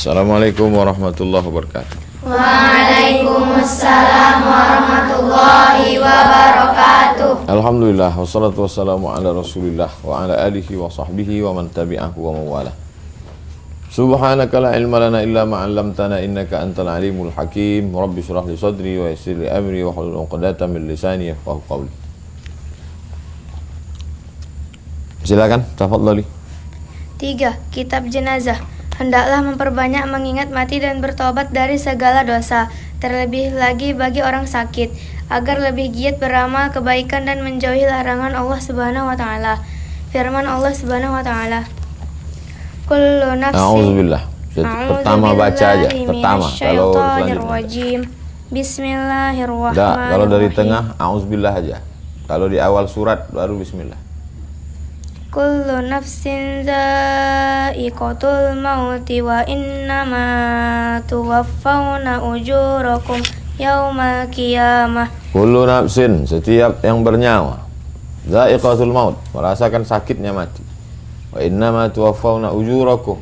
Assalamualaikum warahmatullahi wabarakatuh. Waalaikumsalam warahmatullahi wabarakatuh. Alhamdulillah wassalatu wassalamu ala Rasulillah wa ala alihi wa sahbihi wa man tabi'ahu wa mawala. Subhanaka la ilma lana illa ma 'allamtana innaka antal alimul hakim. Rabbi shrah li sadri wa yassir li amri wa hlul 'uqdatam min lisani yafqahu qawli. Silakan, tafadhali. 3. Kitab jenazah. Hendaklah memperbanyak mengingat mati dan bertobat dari segala dosa, terlebih lagi bagi orang sakit, agar lebih giat beramal kebaikan dan menjauhi larangan Allah Subhanahu wa taala. Firman Allah Subhanahu wa taala, Kullu nafsin A'udzubillah. Pertama baca aja, pertama. Kalau selanjutnya Bismillahirrahmanirrahim. kalau dari tengah a'udzubillah aja. Kalau di awal surat baru bismillah. Kullu nafsin dha'iqatul mauti wa innama tuwaffawna ujurakum yaumal qiyamah. Kullu nafsin, setiap yang bernyawa, dha'iqatul maut, merasakan sakitnya mati. Wa innama tuwaffawna ujurakum,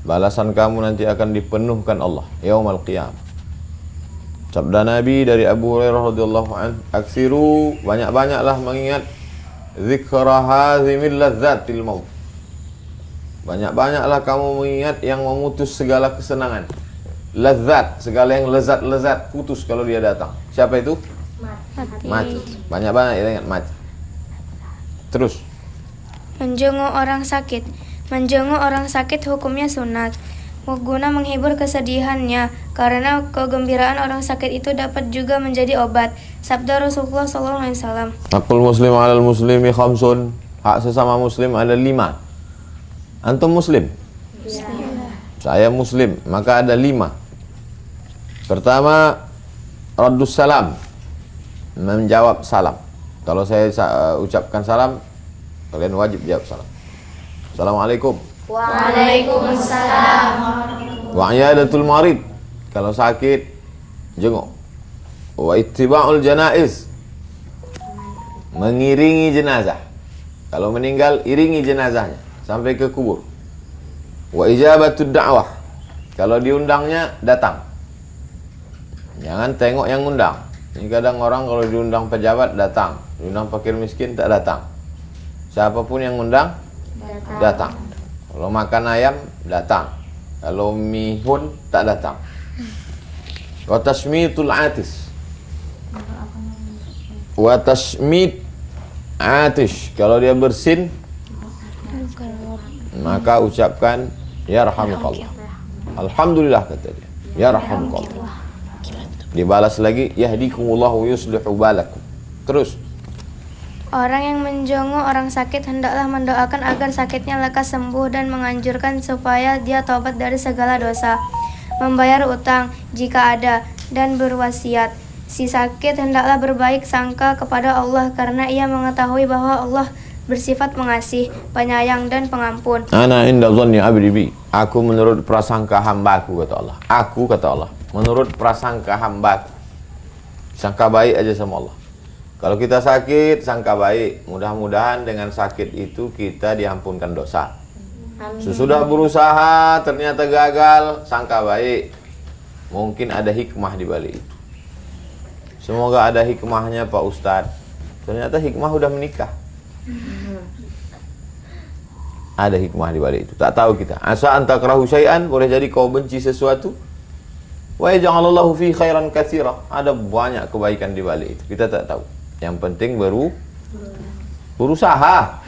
balasan kamu nanti akan dipenuhkan Allah yaumal qiyamah. Sabda Nabi dari Abu Hurairah radhiyallahu anhu, aksiru, banyak-banyaklah mengingat zikra hazimil ladzatil maut. Banyak-banyaklah kamu mengingat yang memutus segala kesenangan. Lezat, segala yang lezat-lezat putus kalau dia datang. Siapa itu? Mati. Banyak-banyak ingat mati. Terus. Menjenguk orang sakit. Menjenguk orang sakit hukumnya sunat, guna menghibur kesedihannya, karena kegembiraan orang sakit itu dapat juga menjadi obat. Sabda Rasulullah SAW. Hakul muslim alal muslimi khamsun. Hak sesama muslim ada 5. Antum muslim? Saya muslim, maka ada 5. Pertama, raddus salam, menjawab salam. Kalau saya ucapkan salam, kalian wajib jawab salam. Assalamualaikum. Waalaikumsalam. Wa iyadatul marid, kalau sakit jenguk. Wa ittiba'ul janaiz, mengiringi jenazah. Kalau meninggal, iringi jenazahnya sampai ke kubur. Wa ijabatud da'wah, kalau diundangnya datang. Jangan tengok yang undang. Ini kadang orang kalau diundang pejabat datang, diundang fakir miskin tak datang. Siapapun yang undang datang. Kalau makan ayam datang, kalau mihun tak datang. Wa tashmitul atis, wa tashmit atish, kalau dia bersin maka ucapkan yarhamukallah. Alhamdulillah kata dia, yarhamukallah. Dibalas lagi yahdikumullah wa yuslihu balakum. Terus, Orang yang menjenguk orang sakit hendaklah mendoakan agar sakitnya lekas sembuh dan menganjurkan supaya dia tobat dari segala dosa, membayar utang jika ada, dan berwasiat. Si sakit hendaklah berbaik sangka kepada Allah karena ia mengetahui bahwa Allah bersifat pengasih, penyayang, dan pengampun. ana inda dhanni abdi bi, aku menurut prasangka hambaku, kata Allah. Aku, kata Allah, menurut prasangka hambaku. Sangka baik aja sama Allah. Kalau kita sakit, sangka baik. Mudah-mudahan dengan sakit itu kita diampunkan dosa. Sesudah berusaha ternyata gagal, sangka baik. Mungkin ada hikmah di balik itu. Semoga ada hikmahnya Pak Ustadz. Ternyata hikmah udah menikah. Ada hikmah di balik itu. Tak tahu kita. Asa antakrahu syai'an, boleh jadi kau benci sesuatu. Wa yaj'alallahu fi khairan katsira. Ada banyak kebaikan di balik itu. Kita tak tahu. Yang penting berusaha.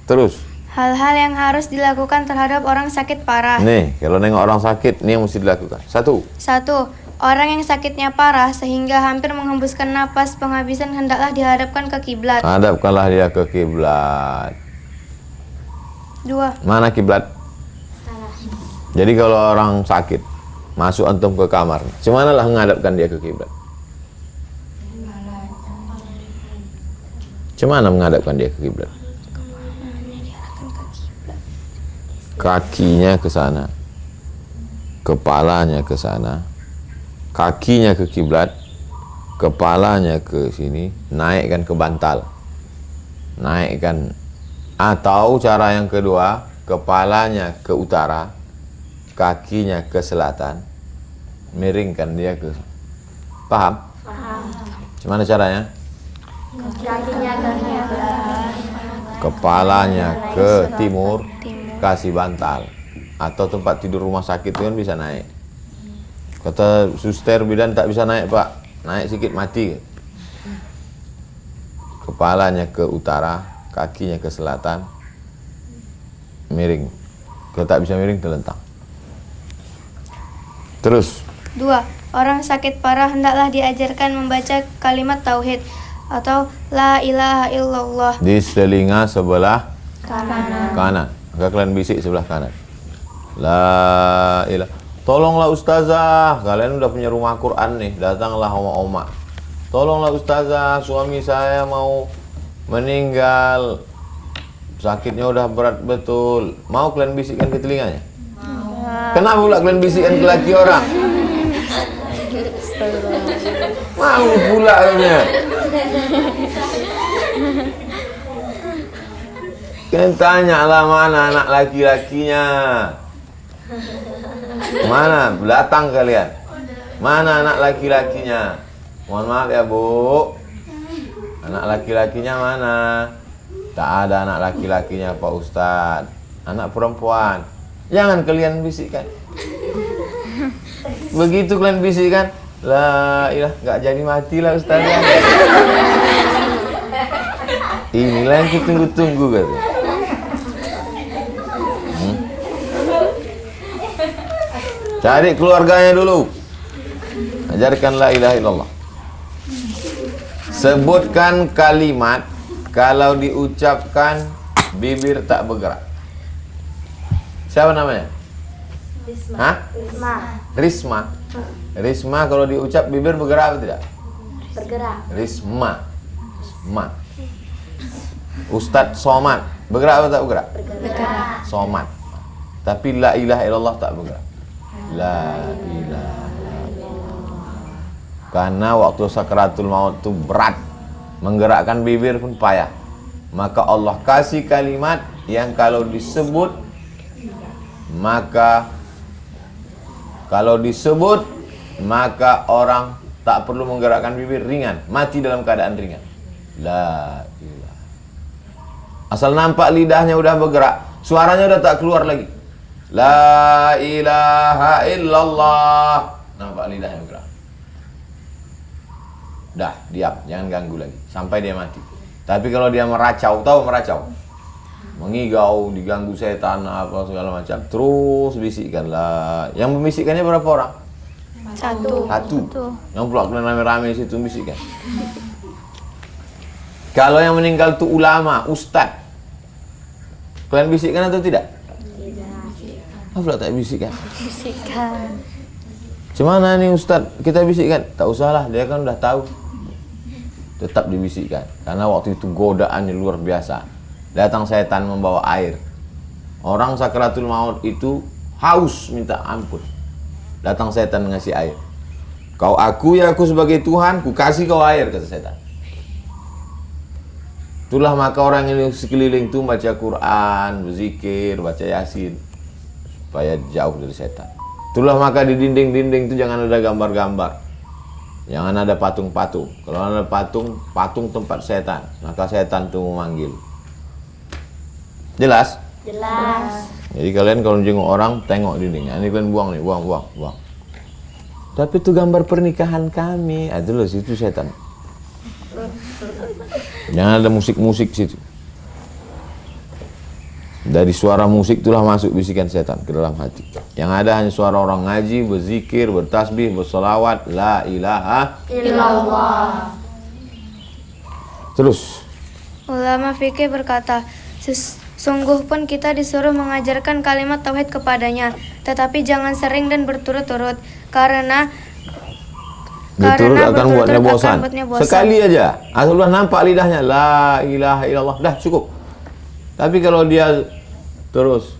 Terus. Hal-hal yang harus dilakukan terhadap orang sakit parah. Nih, kalau nengok orang sakit, ini yang mesti dilakukan. 1. 1. Orang yang sakitnya parah sehingga hampir menghembuskan napas penghabisan hendaklah dihadapkan ke kiblat. Hadapkanlah dia ke kiblat. 2. Mana kiblat? Jadi kalau orang sakit, masuk antum ke kamar, cemana lah menghadapkan dia ke kiblat? Cemana menghadapkan dia ke kiblat? Kakinya ke sana, kepalanya ke sana, kakinya ke kiblat, kepalanya ke sini, naikkan ke bantal, naikkan. Atau cara yang kedua, kepalanya ke utara, kakinya ke selatan, miringkan dia ke, paham? Gimana caranya? Kakinya ke kiblat. Kepalanya ke timur, kasih bantal. Atau tempat tidur rumah sakit itu kan bisa naik. Kata suster bidan tak bisa naik pak, naik sedikit mati. Kepalanya ke utara, kakinya ke selatan, miring. Kalau tak bisa miring terlentang. Terus 2. Orang sakit parah hendaklah diajarkan membaca kalimat tauhid atau la ilaha illallah di telinga sebelah Kanan. kanan. Maka kalian bisik sebelah kanan. La ilah. Tolonglah ustazah, kalian udah punya rumah Quran nih, datanglah oma-oma. Tolonglah ustazah, suami saya mau meninggal. Sakitnya udah berat betul. Mau kalian bisikkan ke telinganya? Kenapa pula kalian bisikkan ke laki orang? Mau pula katanya. Kalian tanyalah mana anak laki-lakinya. Mana? Datang kalian. Mana anak laki-lakinya? Mohon maaf ya bu, anak laki-lakinya mana? Tak ada anak laki-lakinya Pak Ustadz. Anak perempuan. Jangan kalian bisikkan. Begitu kalian bisikkan, la ilah, nggak jadi matilah Ustazah. Inilah yang kutunggu-tunggu katanya. Cari keluarganya dulu. Ajarkan la ilaha illallah. Sebutkan kalimat kalau diucapkan bibir tak bergerak. Siapa namanya? Risma. Hah? Risma. Risma kalau diucap bibir bergerak atau tidak? Bergerak. Risma. Risma. Ustadz Somad bergerak atau tak bergerak? Bergerak. Somad. Tapi la ilaha illallah tak bergerak. La ilaha illallah. Karena waktu sakaratul maut itu berat, menggerakkan bibir pun payah. Maka Allah kasih kalimat yang kalau disebut, maka orang tak perlu menggerakkan bibir, ringan, mati dalam keadaan ringan. La ilaha. Asal nampak lidahnya udah bergerak, suaranya udah tak keluar lagi. La ilaha illallah. Nampak lidahnya bergerak. Dah, diam, jangan ganggu lagi sampai dia mati. Tapi kalau dia meracau, tahu meracau? Mengigau, diganggu setan apa segala macam, terus bisikkan lah. Yang membisikkannya berapa orang? Satu. Yang pula kalian rame-rame situ bisikkan. Kalau yang meninggal itu ulama, ustad, kalian bisikkan atau tidak? Apa pula tak bisikkan? Bisikkan. Cemana nih ustad, kita bisikkan? Tak usahlah, dia kan udah tahu. Tetap dibisikkan, karena waktu itu godaannya luar biasa. Datang setan membawa air. Orang sakaratul maut itu haus minta ampun. Datang setan ngasih air. Kau akui aku sebagai Tuhan, ku kasih kau air, kata setan. Itulah maka orang yang sekeliling itu baca Quran, berzikir, baca Yasin, supaya jauh dari setan. Itulah maka di dinding-dinding itu jangan ada gambar-gambar, jangan ada patung-patung. Kalau ada patung, patung tempat setan, maka setan itu memanggil. Jelas? Jelas. Jadi kalian kalau jenguk orang, tengok dindingnya. Ini kalian buang nih, buang. Tapi itu gambar pernikahan kami. Itu loh, situ setan. Jangan ada musik-musik situ. Dari suara musik itulah masuk bisikan setan ke dalam hati. Yang ada hanya suara orang ngaji, berzikir, bertasbih, bersolawat, la ilaha Illallah. Terus. Ulama fikih berkata, sungguh pun kita disuruh mengajarkan kalimat tauhid kepadanya, tetapi jangan sering dan berturut-turut, karena Berturut akan buatnya bosan. bosan. Sekali aja, asal udah nampak lidahnya, la ilaha illallah, dah cukup. Tapi kalau dia terus,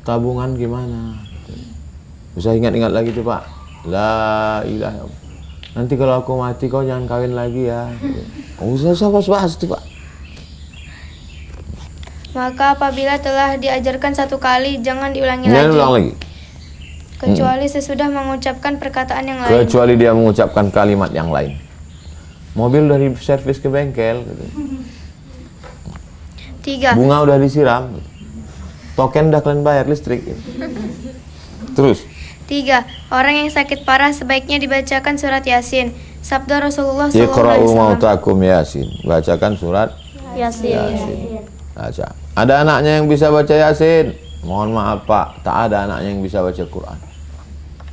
tabungan gimana? Bisa ingat-ingat lagi tuh Pak, la ilaha illallah. Nanti kalau aku mati kau jangan kawin lagi ya. Usah bahas tuh Pak. Maka apabila telah diajarkan satu kali, jangan diulangi Jangan lagi. ulang lagi. kecuali sesudah mengucapkan perkataan yang lain. Kecuali dia mengucapkan kalimat yang lain. Mobil udah di servis ke bengkel gitu. 3. Bunga udah disiram gitu. Token udah kalian bayar listrik gitu. Terus 3. Orang yang sakit parah sebaiknya dibacakan surat Yasin. Sabda Rasulullah SAW. Iqra'u mautakum Yasin. Bacakan surat Yasin. Baca. Ada anaknya yang bisa baca Yasin? Mohon maaf Pak, tak ada anaknya yang bisa baca Quran.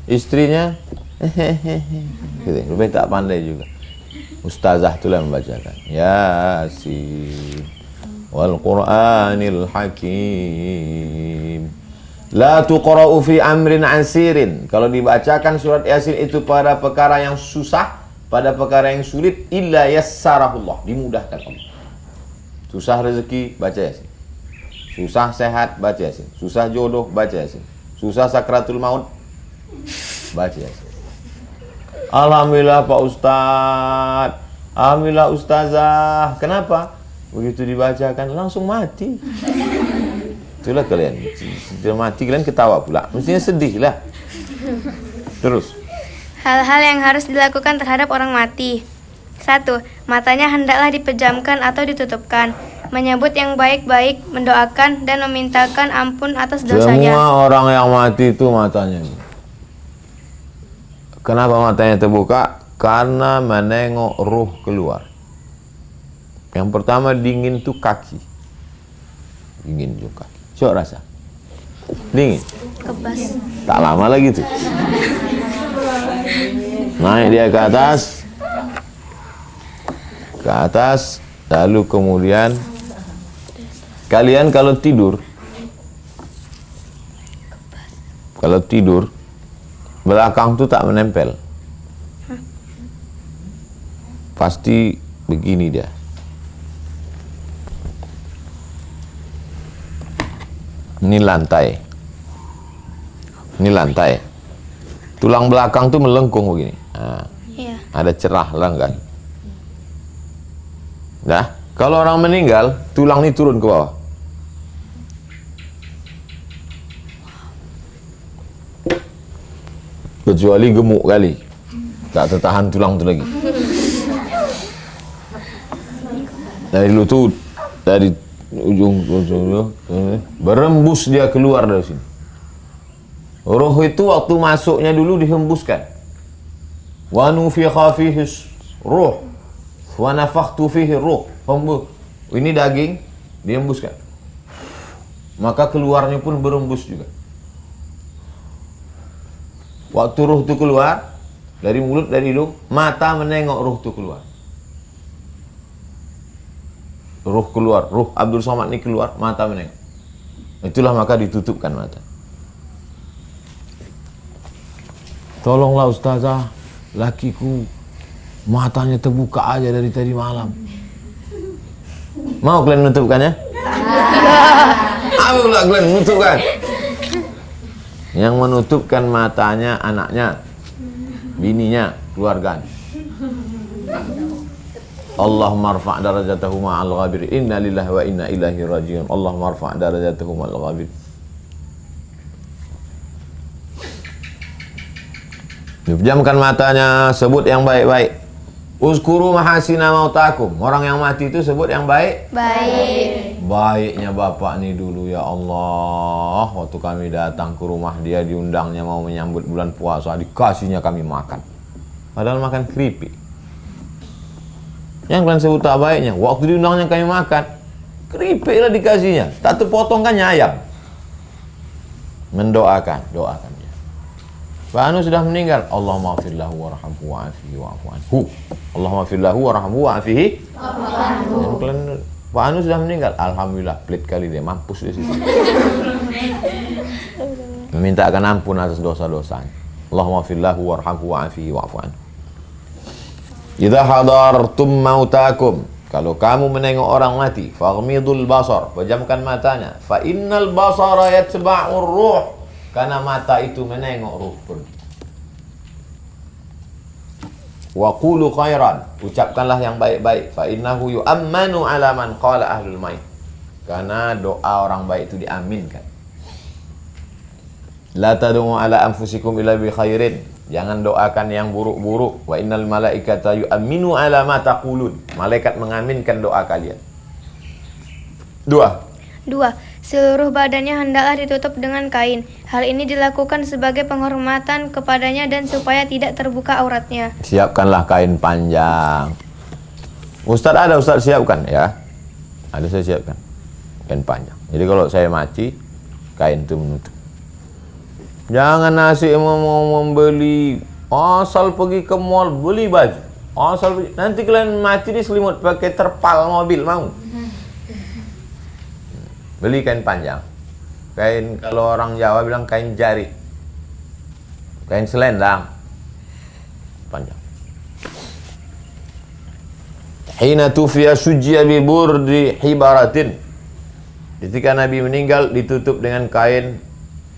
Istrinya gitu, lebih tak pandai juga. Ustazah itulah yang membacakan Yasin wal Qur'anil Hakim. La tuqra'u fi amrin asirin. Kalau dibacakan surat Yasin itu pada perkara yang susah, pada perkara yang sulit, illa yassarahullah, dimudahkan Allah. Susah rezeki, baca Yasin. Susah sehat, baca Yasin. Susah jodoh, baca Yasin. Susah sakratul maut, baca Yasin. Alhamdulillah Pak Ustadz, alhamdulillah Ustazah. Kenapa? Begitu dibacakan langsung mati. Itulah kalian, sudah mati kalian ketawa pula. Mestinya sedih lah. Terus Hal-hal yang harus dilakukan terhadap orang mati. 1. Matanya hendaklah dipejamkan atau ditutupkan. Menyebut yang baik-baik, mendoakan, dan memintakan ampun atas dosanya. semua orang yang mati itu matanya. Kenapa matanya terbuka? Karena menengok ruh keluar. Yang pertama dingin tuh kaki. Dingin juga. Coba rasa. Dingin. Kebas. Tak lama lagi tuh. Naik dia ke atas. Ke atas. Lalu kemudian kalian kalau tidur belakang tuh tak menempel. Pasti begini dia. Ini lantai. Tulang belakang tuh melengkung begini. Nah, Iya. ada cerah langgan. Nah, kalau orang meninggal, tulang ini turun ke bawah. Kecuali gemuk kali, tak tertahan tulang tu lagi. Dari lutut, dari ujung berembus dia keluar dari sini. Roh itu waktu masuknya dulu dihembuskan. Wa nufikha fihi ruh wa nafakhtu fihi ruh. Hembus. Ini daging dihembuskan. Maka keluarnya pun berembus juga. Waktu ruh itu keluar dari mulut, dari hidung, mata menengok ruh itu keluar. Ruh keluar, ruh Abdul Somad ini keluar, mata menengok. Itulah maka ditutupkan mata. Tolonglah Ustazah, lakiku matanya terbuka aja dari tadi malam. Mau kalian menutupkannya? Apa pula kalian menutupkan? Yang menutupkan matanya anaknya, bininya, keluarganya. Allahumma rfa' darajatahu ma'al ghabir. Inna lillahi wa inna ilaihi rajiun. Allahumma rfa' darajatahu ma'al ghabir. Pejamkan matanya, sebut yang baik-baik. Uzkuru mahasina mautakum. Orang yang mati itu sebut yang baik. Baik. Baiknya bapak nih dulu ya Allah. Waktu kami datang ke rumah dia, diundangnya mau menyambut bulan puasa, dikasihnya kami makan. Padahal makan keripik. Yang kalian sebut tak baiknya, waktu diundangnya kami makan, keripik lah dikasihnya. Tak terpotong kan ayam. Mendoakan, doakan dia. Pak Anu sudah meninggal. Allahumma firlahu warhamhu wa'afihi wa'afu anhu. Allahumma firlahu warhamhu wa'afihi wa'afu anhu. Pak Anu sudah meninggal. Alhamdulillah, pelit kali dia, mampus di situ. Memintakan ampun atas dosa-dosanya. Allahumma firlahu warhamhu wa'afihi wa'afu anhu. Idza hadartum mautakum, kalau kamu menengok orang mati, faghmidul basar, pejamkan matanya. Fa innal basara yatba'ur ruh, karena mata itu menengok ruh pergi. Wa qulu khairan, ucapkanlah yang baik-baik. Fa innahu yu'ammanu ala man qala ahlul mait, karena doa orang baik itu diaminkan. La tad'u ala anfusikum illa bi khairin. Jangan doakan yang buruk-buruk. Wa innal malaikata yu'minu ala ma taqulun. Malaikat mengaminkan doa kalian. 2. 2. Seluruh badannya hendaklah ditutup dengan kain. Hal ini dilakukan sebagai penghormatan kepadanya dan supaya tidak terbuka auratnya. Siapkanlah kain panjang. Ustaz ada, Ustaz siapkan ya. Ada, saya siapkan kain panjang. Jadi kalau saya mati, kain itu menutup. Jangan asyik mau membeli, asal pergi ke mall beli baju, asal pergi. Nanti kalian mati diselimut pakai terpal mobil, mau? Beli kain panjang. Kain, kalau orang Jawa bilang kain jari, kain selendang panjang. Hina tufiya sujiya bi burdi hibaratin. Ketika Nabi meninggal ditutup dengan kain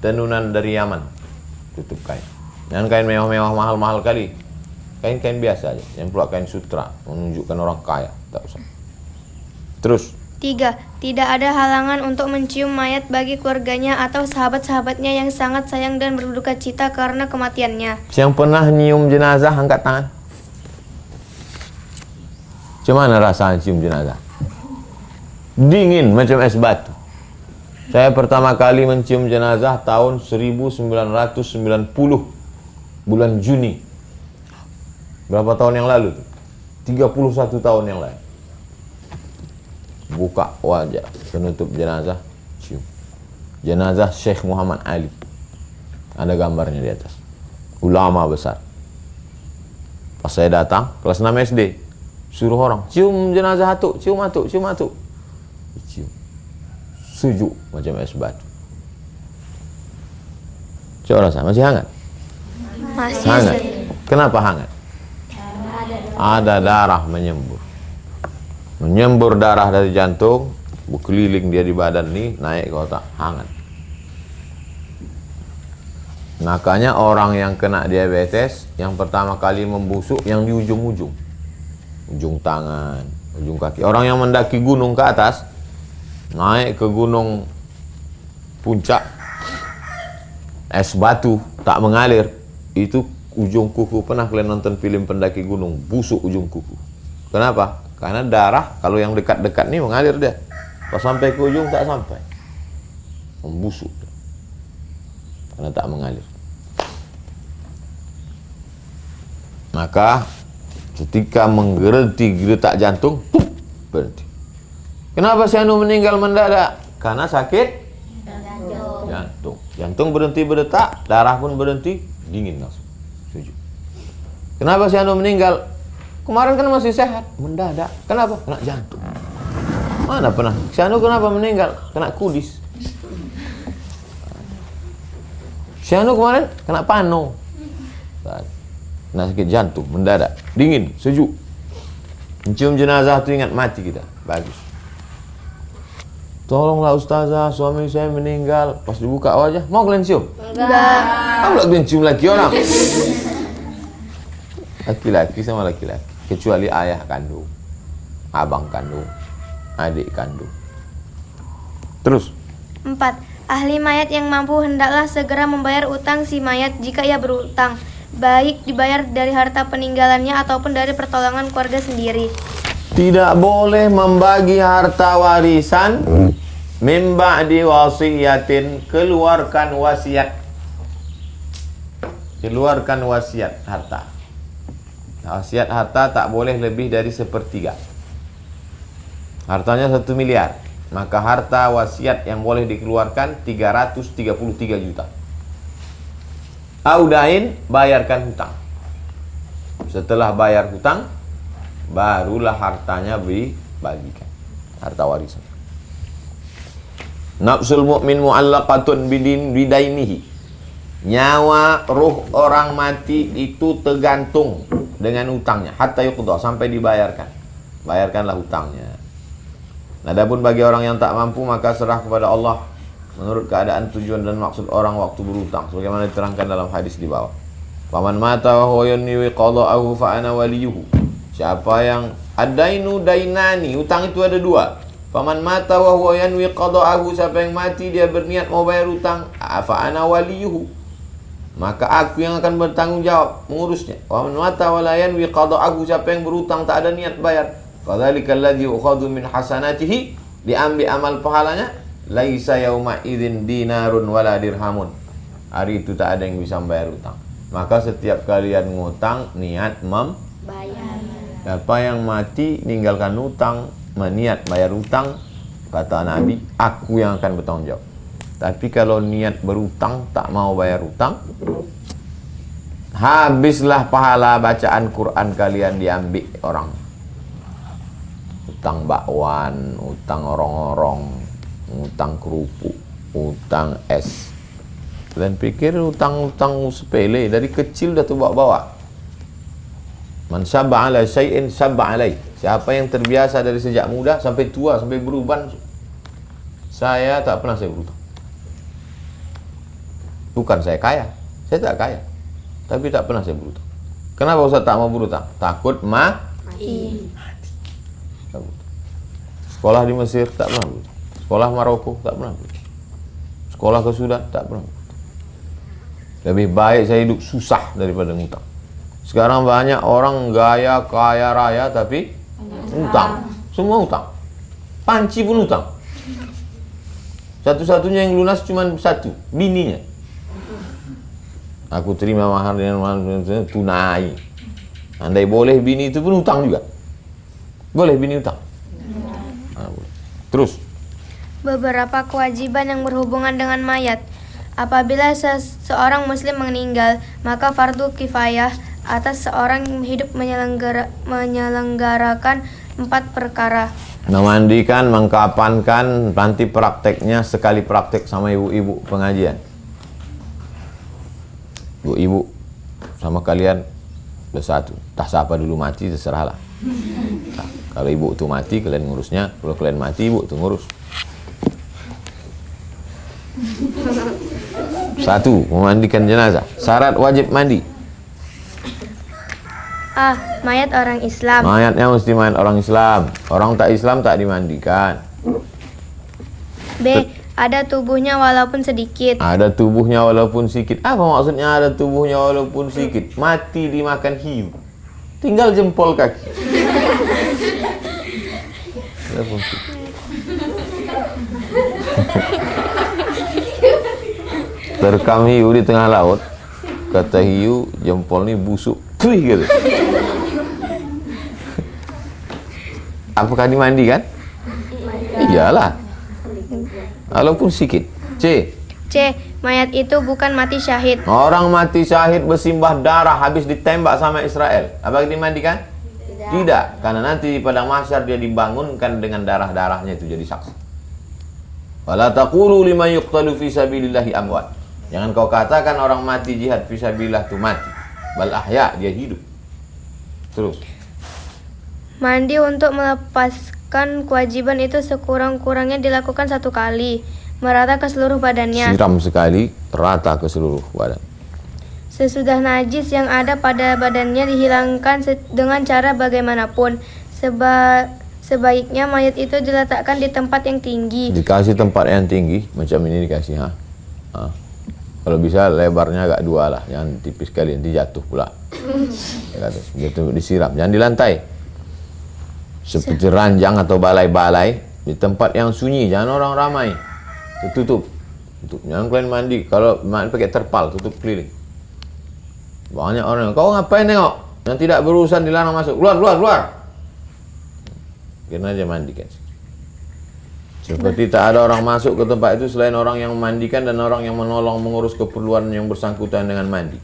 tenunan dari Yaman. Tutup kain. Jangan kain mewah-mewah mahal-mahal kali. Kain-kain biasa aja. Yang pula kain sutra menunjukkan orang kaya, tak usah. Terus 3. Tidak ada halangan untuk mencium mayat bagi keluarganya atau sahabat-sahabatnya yang sangat sayang dan berduka cita karena kematiannya. yang pernah nyium jenazah angkat tangan. Gimana rasanya cium jenazah? Dingin macam es batu. Saya pertama kali mencium jenazah tahun 1990 bulan Juni. Berapa tahun yang lalu? 31 tahun yang lalu. Buka wajah penutup jenazah, cium. Jenazah Syekh Muhammad Ali. Ada gambarnya di atas. Ulama besar. Pas saya datang kelas 6 SD, suruh orang cium jenazah atuk, cium atuk, cium atuk. Cium. Sujuk macam es batu. Coba rasa, masih hangat? Masih. Hangat. Kenapa hangat? Ada darah menyembur. Menyembur darah dari jantung, berkeliling dia di badan nih, naik ke otak, hangat. Makanya orang yang kena diabetes, yang pertama kali membusuk yang di ujung-ujung. Ujung tangan, ujung kaki. Orang yang mendaki gunung ke atas, naik ke gunung puncak, es batu tak mengalir, itu ujung kuku. Pernah kalian nonton film pendaki gunung, busuk ujung kuku. Kenapa? Karena darah kalau yang dekat-dekat nih mengalir dia. Pas sampai ke ujung tak sampai, membusuk karena tak mengalir. Maka ketika menggerenti detak jantung, berhenti. Kenapa si Anu meninggal mendadak? Karena sakit jantung. Jantung berhenti berdetak, darah pun berhenti, dingin langsung. Setuju. Kenapa si Anu meninggal? Kemarin kan masih sehat, mendadak. Kenapa? Kena jantung. Mana pernah? Si Anu kenapa meninggal? Kena kudis. Si Anu kemarin kena pano. Kena sakit jantung, mendadak. Dingin, sejuk. Mencium jenazah tu ingat mati kita. Bagus. Tolonglah ustazah, suami saya meninggal. Pas dibuka wajah, mau kalian cium? Enggak. Apa kalian cium lagi orang? Laki-laki sama laki-laki. Kecuali ayah kandung, abang kandung, adik kandung. Terus 4. Ahli mayat yang mampu hendaklah segera membayar utang si mayat jika ia berutang, baik dibayar dari harta peninggalannya ataupun dari pertolongan keluarga sendiri. tidak boleh membagi harta warisan min ba'di wasiyatin, keluarkan wasiat. Keluarkan wasiat harta. Wasiat harta tak boleh lebih dari 1/3. Hartanya 1 miliar, maka harta wasiat yang boleh dikeluarkan 333 juta. Audain, bayarkan hutang. Setelah bayar hutang, barulah hartanya dibagikan. Harta warisan. Nafsul mu'min mu'allaqatun bidainihi. Nyawa ruh orang mati itu tergantung dengan hutangnya, hatta yuqda, sampai dibayarkan. Bayarkanlah hutangnya. Adapun bagi orang yang tak mampu, maka serah kepada Allah menurut keadaan, tujuan dan maksud orang waktu berhutang, sebagaimana diterangkan dalam hadis di bawah. Faman mata wa huwa yanwi qada'ahu fa ana waliyuhu. Siapa yang adainu dainani, hutang itu ada 2. Faman mata wa huwa yanwi qada'ahu, siapa yang mati dia berniat mau bayar hutang, fa ana waliyuhu, maka aku yang akan bertanggung jawab mengurusnya. Wa man mata wa la yanwi qada'ahu, siapa yang berhutang tak ada niat bayar, fadzalikal ladzi yu'khadhu min hasanatihi, diambil amal pahalanya, laisa yauma idzin dinarun wala dirhamun, hari itu tak ada yang bisa membayar hutang. Maka setiap kalian ngutang niat Bayar. siapa yang mati ninggalkan hutang, niat bayar hutang, kata Nabi, aku yang akan bertanggung jawab. Tapi kalau niat berhutang tak mau bayar hutang, habislah pahala bacaan Quran kalian diambil orang. Hutang bakwan, hutang orong-orong, hutang kerupuk, hutang es. Kalian pikir hutang-hutang sepele, dari kecil dah tu bawa-bawa. Man sabba ala syai'in sabba alai. Siapa yang terbiasa dari sejak muda sampai tua, sampai beruban. Saya tak pernah saya berhutang. Bukan saya kaya, saya tak kaya, tapi tak pernah saya berhutang. Kenapa Ustaz tak mau berhutang? Takut Mati. Sekolah di Mesir tak pernah berhutang. Sekolah Maroko tak pernah berhutang. Sekolah ke Sudan tak pernah berhutang. Lebih baik saya hidup susah daripada ngutang. Sekarang banyak orang gaya kaya raya tapi utang. Semua utang. Panci pun utang. Satu-satunya yang lunas cuma satu, bininya. Aku terima mahar dengan mahar tunai. Andai boleh bini itu pun utang juga. Boleh bini utang. Boleh. Terus. Beberapa kewajiban yang berhubungan dengan mayat. Apabila seorang muslim meninggal, maka fardu kifayah atas seorang hidup menyelenggarakan 4 perkara. Memandikan, mengkapankan, nanti prakteknya sekali praktek sama ibu-ibu pengajian. Ibu-ibu sama kalian bersatu. Tak siapa dulu mati terserahlah. Nah, kalau ibu tu mati kalian ngurusnya, kalau kalian mati ibu tu ngurus. 1. Memandikan jenazah. Syarat wajib mandi. A. Mayat orang Islam. Mayatnya mesti mayat orang Islam. Orang tak Islam tak dimandikan. B. Ada tubuhnya walaupun sedikit. Ada tubuhnya walaupun sedikit. Apa maksudnya ada tubuhnya walaupun sedikit? Mati dimakan hiu, tinggal jempol kaki. Walaupun sedikit. Terkam hiu di tengah laut. Kata hiu, jempol ni busuk. Puih gitu. Apakah dimandikan? Iyalah. Walaupun sedikit. C. Mayat itu bukan mati syahid. Orang mati syahid bersimbah darah habis ditembak sama Israel. Apakah dimandikan? Tidak. Karena nanti di padang mahsyar dia dibangunkan dengan darah-darahnya itu jadi saksi. Wala taqulu liman yuqtalu fi sabilillahi amwat. Jangan kau katakan orang mati jihad fi sabilillah itu mati. Bal ahya, dia hidup. Terus. Mandi untuk melepaskan kewajiban itu sekurang-kurangnya dilakukan 1 kali, merata ke seluruh badannya. Siram sekali, rata ke seluruh badan. Sesudah najis yang ada pada badannya dihilangkan dengan cara bagaimanapun. Sebaiknya mayat itu diletakkan di tempat yang tinggi. Dikasih tempat yang tinggi, macam ini dikasih. Kalau bisa lebarnya agak 2 lah, jangan tipis sekali, nanti jatuh pula. Gitu, disiram, jangan di lantai. Seperti ranjang atau balai-balai, di tempat yang sunyi, jangan orang ramai. Tutup. Jangan kalian mandi, kalau mandi pakai terpal, tutup keliling. Banyak orang, kau ngapain tengok? Yang tidak berurusan dilarang masuk, keluar. Kena aja mandikan. Seperti tak ada orang masuk ke tempat itu selain orang yang memandikan dan orang yang menolong mengurus keperluan yang bersangkutan dengan mandi.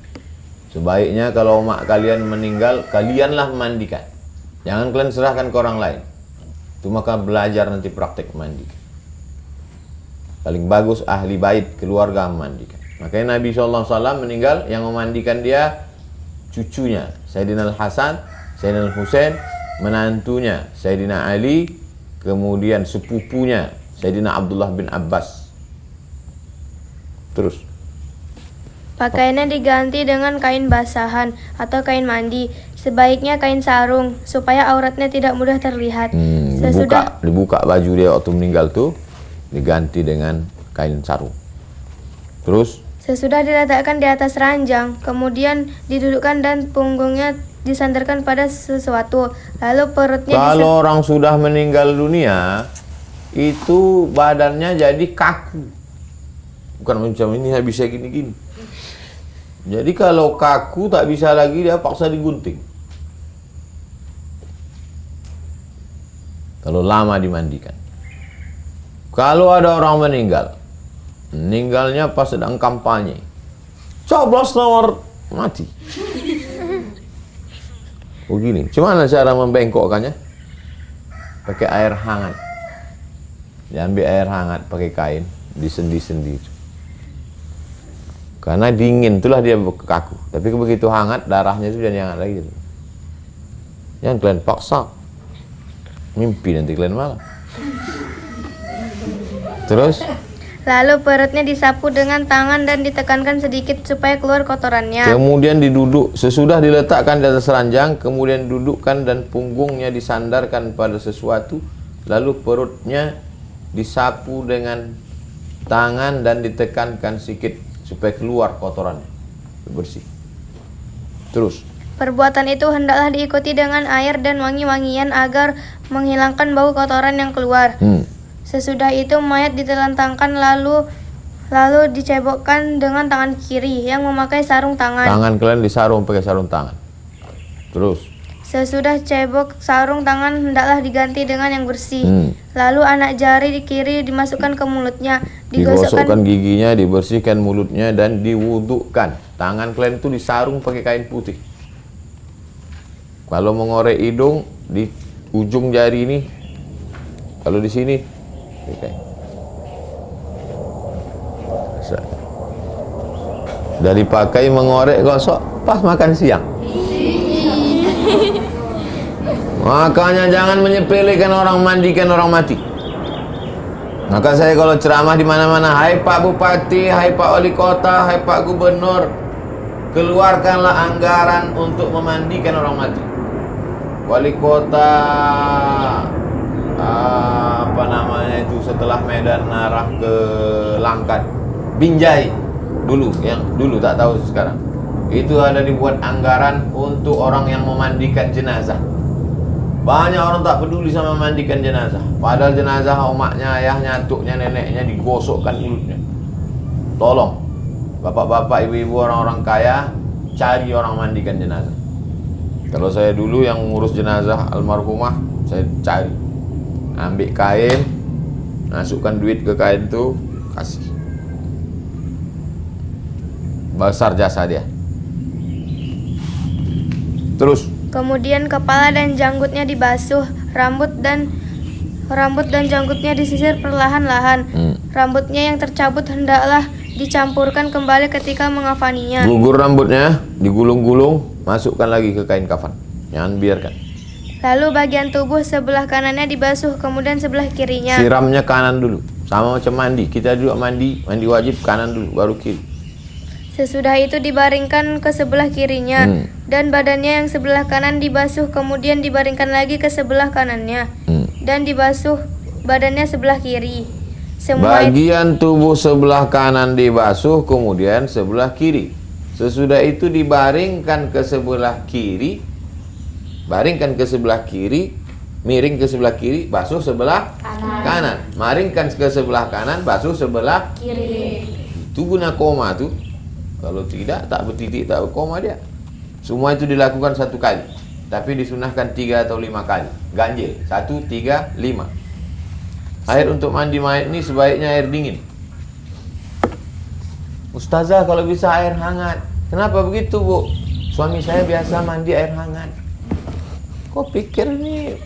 Sebaiknya kalau mak kalian meninggal, kalianlah memandikan. Jangan kalian serahkan ke orang lain. Itu maka belajar nanti praktek memandikan. Paling bagus ahli bait keluarga memandikan. Makanya Nabi SAW meninggal, yang memandikan dia cucunya Sayyidina Al-Hasan, Sayyidina Al-Husain, menantunya Sayyidina Ali, kemudian sepupunya Sayyidina Abdullah bin Abbas. Terus. Pakaiannya diganti dengan kain basahan atau kain mandi. Sebaiknya kain sarung supaya auratnya tidak mudah terlihat. Dibuka baju dia waktu meninggal tuh, diganti dengan kain sarung. Terus Sesudah diletakkan di atas ranjang, kemudian didudukkan dan punggungnya disandarkan pada sesuatu. Lalu perutnya kalau orang sudah meninggal dunia, itu badannya jadi kaku. Bukan macam ini bisa gini-gini. Jadi kalau kaku tak bisa lagi, dia paksa digunting. Kalau lama dimandikan. Kalau ada orang meninggalnya pas sedang kampanye, coblos nomor mati. Begini, gimana cara membengkokkannya? Pakai air hangat. Diambil air hangat pakai kain, disendi-sendi. Karena dingin, itulah dia kaku. Tapi begitu hangat, darahnya itu jadi hangat lagi. Yang kalian paksa, mimpi nanti kalian malam. Terus? Lalu perutnya disapu dengan tangan dan ditekankan sedikit supaya keluar kotorannya. Kemudian sesudah diletakkan di atas ranjang, kemudian dudukkan dan punggungnya disandarkan pada sesuatu, lalu perutnya disapu dengan tangan dan ditekankan sedikit supaya keluar kotorannya, bersih. Terus? Perbuatan itu hendaklah diikuti dengan air dan wangi-wangian agar menghilangkan bau kotoran yang keluar. Sesudah itu mayat ditelentangkan lalu dicebokkan dengan tangan kiri yang memakai sarung tangan. Tangan kalian disarung pakai sarung tangan. Terus? Sesudah cebok sarung tangan hendaklah diganti dengan yang bersih. Lalu anak jari di kiri dimasukkan ke mulutnya, digosokkan giginya, dibersihkan mulutnya dan diwudukkan. Tangan kalian itu disarung pakai kain putih. Kalau mengorek hidung di ujung jari ini, kalau di sini, okay. Sudah dipakai mengorek gosok pas makan siang. Makanya jangan menyepelekan orang mandikan orang mati. Maka saya kalau ceramah di mana-mana, hai Pak Bupati, hai Pak Wali Kota, hai Pak Gubernur, keluarkanlah anggaran untuk memandikan orang mati. Wali Kota apa namanya itu setelah Medan arah ke Langkat, Binjai dulu, yang dulu tak tahu sekarang. Itu ada dibuat anggaran untuk orang yang memandikan jenazah. Banyak orang tak peduli sama memandikan jenazah. Padahal jenazah omaknya, ayahnya, atuknya, neneknya digosokkan mulutnya. Tolong bapak-bapak, ibu-ibu, orang-orang kaya, cari orang mandikan jenazah. Kalau saya dulu yang ngurus jenazah almarhumah, saya cari, ambil kain, masukkan duit ke kain itu, kasih. Besar jasa dia. Terus? Kemudian kepala dan janggutnya dibasuh, rambut dan janggutnya disisir perlahan-lahan. Rambutnya yang tercabut hendaklah dicampurkan kembali ketika mengafaninya. Gugur rambutnya, digulung-gulung, masukkan lagi ke kain kafan. Jangan biarkan. Lalu bagian tubuh sebelah kanannya dibasuh, kemudian sebelah kirinya. Siramnya kanan dulu, sama macam mandi. Kita juga mandi wajib kanan dulu, baru kiri. Sesudah itu dibaringkan ke sebelah kirinya, dan badannya yang sebelah kanan dibasuh, kemudian dibaringkan lagi ke sebelah kanannya, dan dibasuh badannya sebelah kiri. Bagian tubuh sebelah kanan dibasuh, kemudian sebelah kiri. Sesudah itu dibaringkan ke sebelah kiri, baringkan ke sebelah kiri, miring ke sebelah kiri, basuh sebelah kanan. Maringkan ke sebelah kanan, basuh sebelah kiri. Itu guna koma tuh. Kalau tidak, tak bertitik, tak berkoma dia. Semua itu dilakukan satu kali, tapi disunahkan 3 atau 5 kali. Ganjil, 1, 3, 5. Air untuk mandi mayat ini sebaiknya air dingin. Ustazah, kalau bisa air hangat. Kenapa begitu, Bu? Suami saya biasa mandi air hangat. Kok pikir ini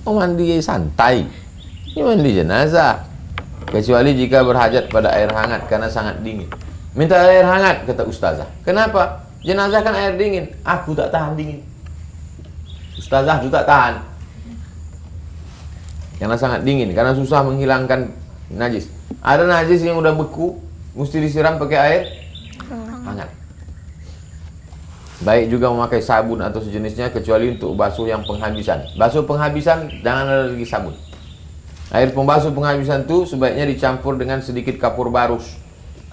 mau mandi santai? Ini mandi jenazah. Kecuali jika berhajat pada air hangat karena sangat dingin. Minta air hangat, kata ustazah. Kenapa? Jenazah kan air dingin. Aku tak tahan dingin. Ustazah itu tak tahan. Karena sangat dingin, karena susah menghilangkan najis. Ada najis yang udah beku, mesti disiram pakai air hangat. Baik juga memakai sabun atau sejenisnya kecuali untuk basuh yang penghabisan. Basuh penghabisan jangan ada lagi sabun. Air pembasuh penghabisan itu sebaiknya dicampur dengan sedikit kapur barus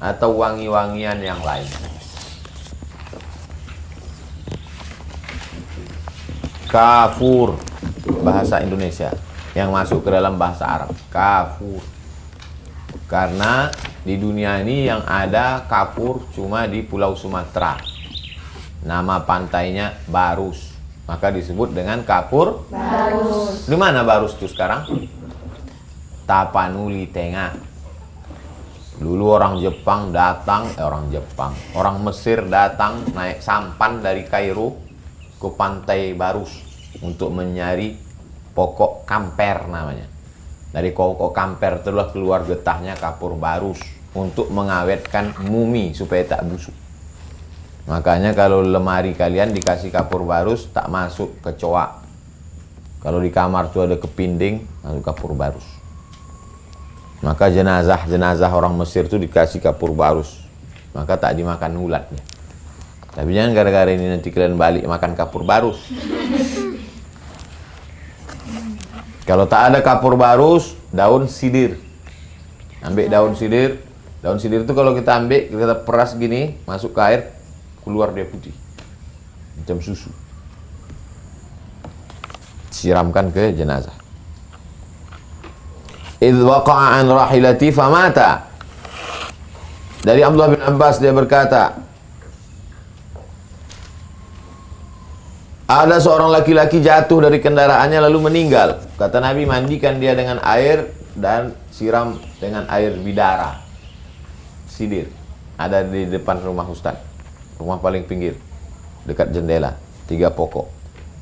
atau wangi-wangian yang lain. Kafur, bahasa Indonesia yang masuk ke dalam bahasa Arab. Kafur. Karena di dunia ini yang ada kafur cuma di Pulau Sumatera. Nama pantainya Barus, maka disebut dengan Kafur Barus. Di mana Barus itu sekarang? Tapanuli Tengah. Dulu orang Jepang datang, orang Mesir datang naik sampan dari Kairo ke pantai Barus untuk mencari pokok kamper namanya. Dari pokok kamper itulah keluar getahnya Kafur Barus untuk mengawetkan mumi supaya tak busuk. Makanya kalau lemari kalian dikasih kapur barus tak masuk kecoa. Kalau di kamar tuh ada kepinding, masuk kapur barus. Maka jenazah orang Mesir tuh dikasih kapur barus, maka tak dimakan ulatnya. Tapi jangan gara-gara ini nanti kalian balik makan kapur barus. Kalau tak ada kapur barus, daun sidir. Ambil daun sidir. Daun sidir itu kalau kita ambil, kita peras gini, masuk ke air, keluar dia putih macam susu. Siramkan ke jenazah. Idh waqa'a an rahilati famata. Dari Abdullah bin Abbas dia berkata, ada seorang laki-laki jatuh dari kendaraannya lalu meninggal. Kata Nabi, mandikan dia dengan air dan siram dengan air bidara. Sidir. Ada di depan rumah Ustaz. Rumah paling pinggir, dekat jendela, 3 pokok.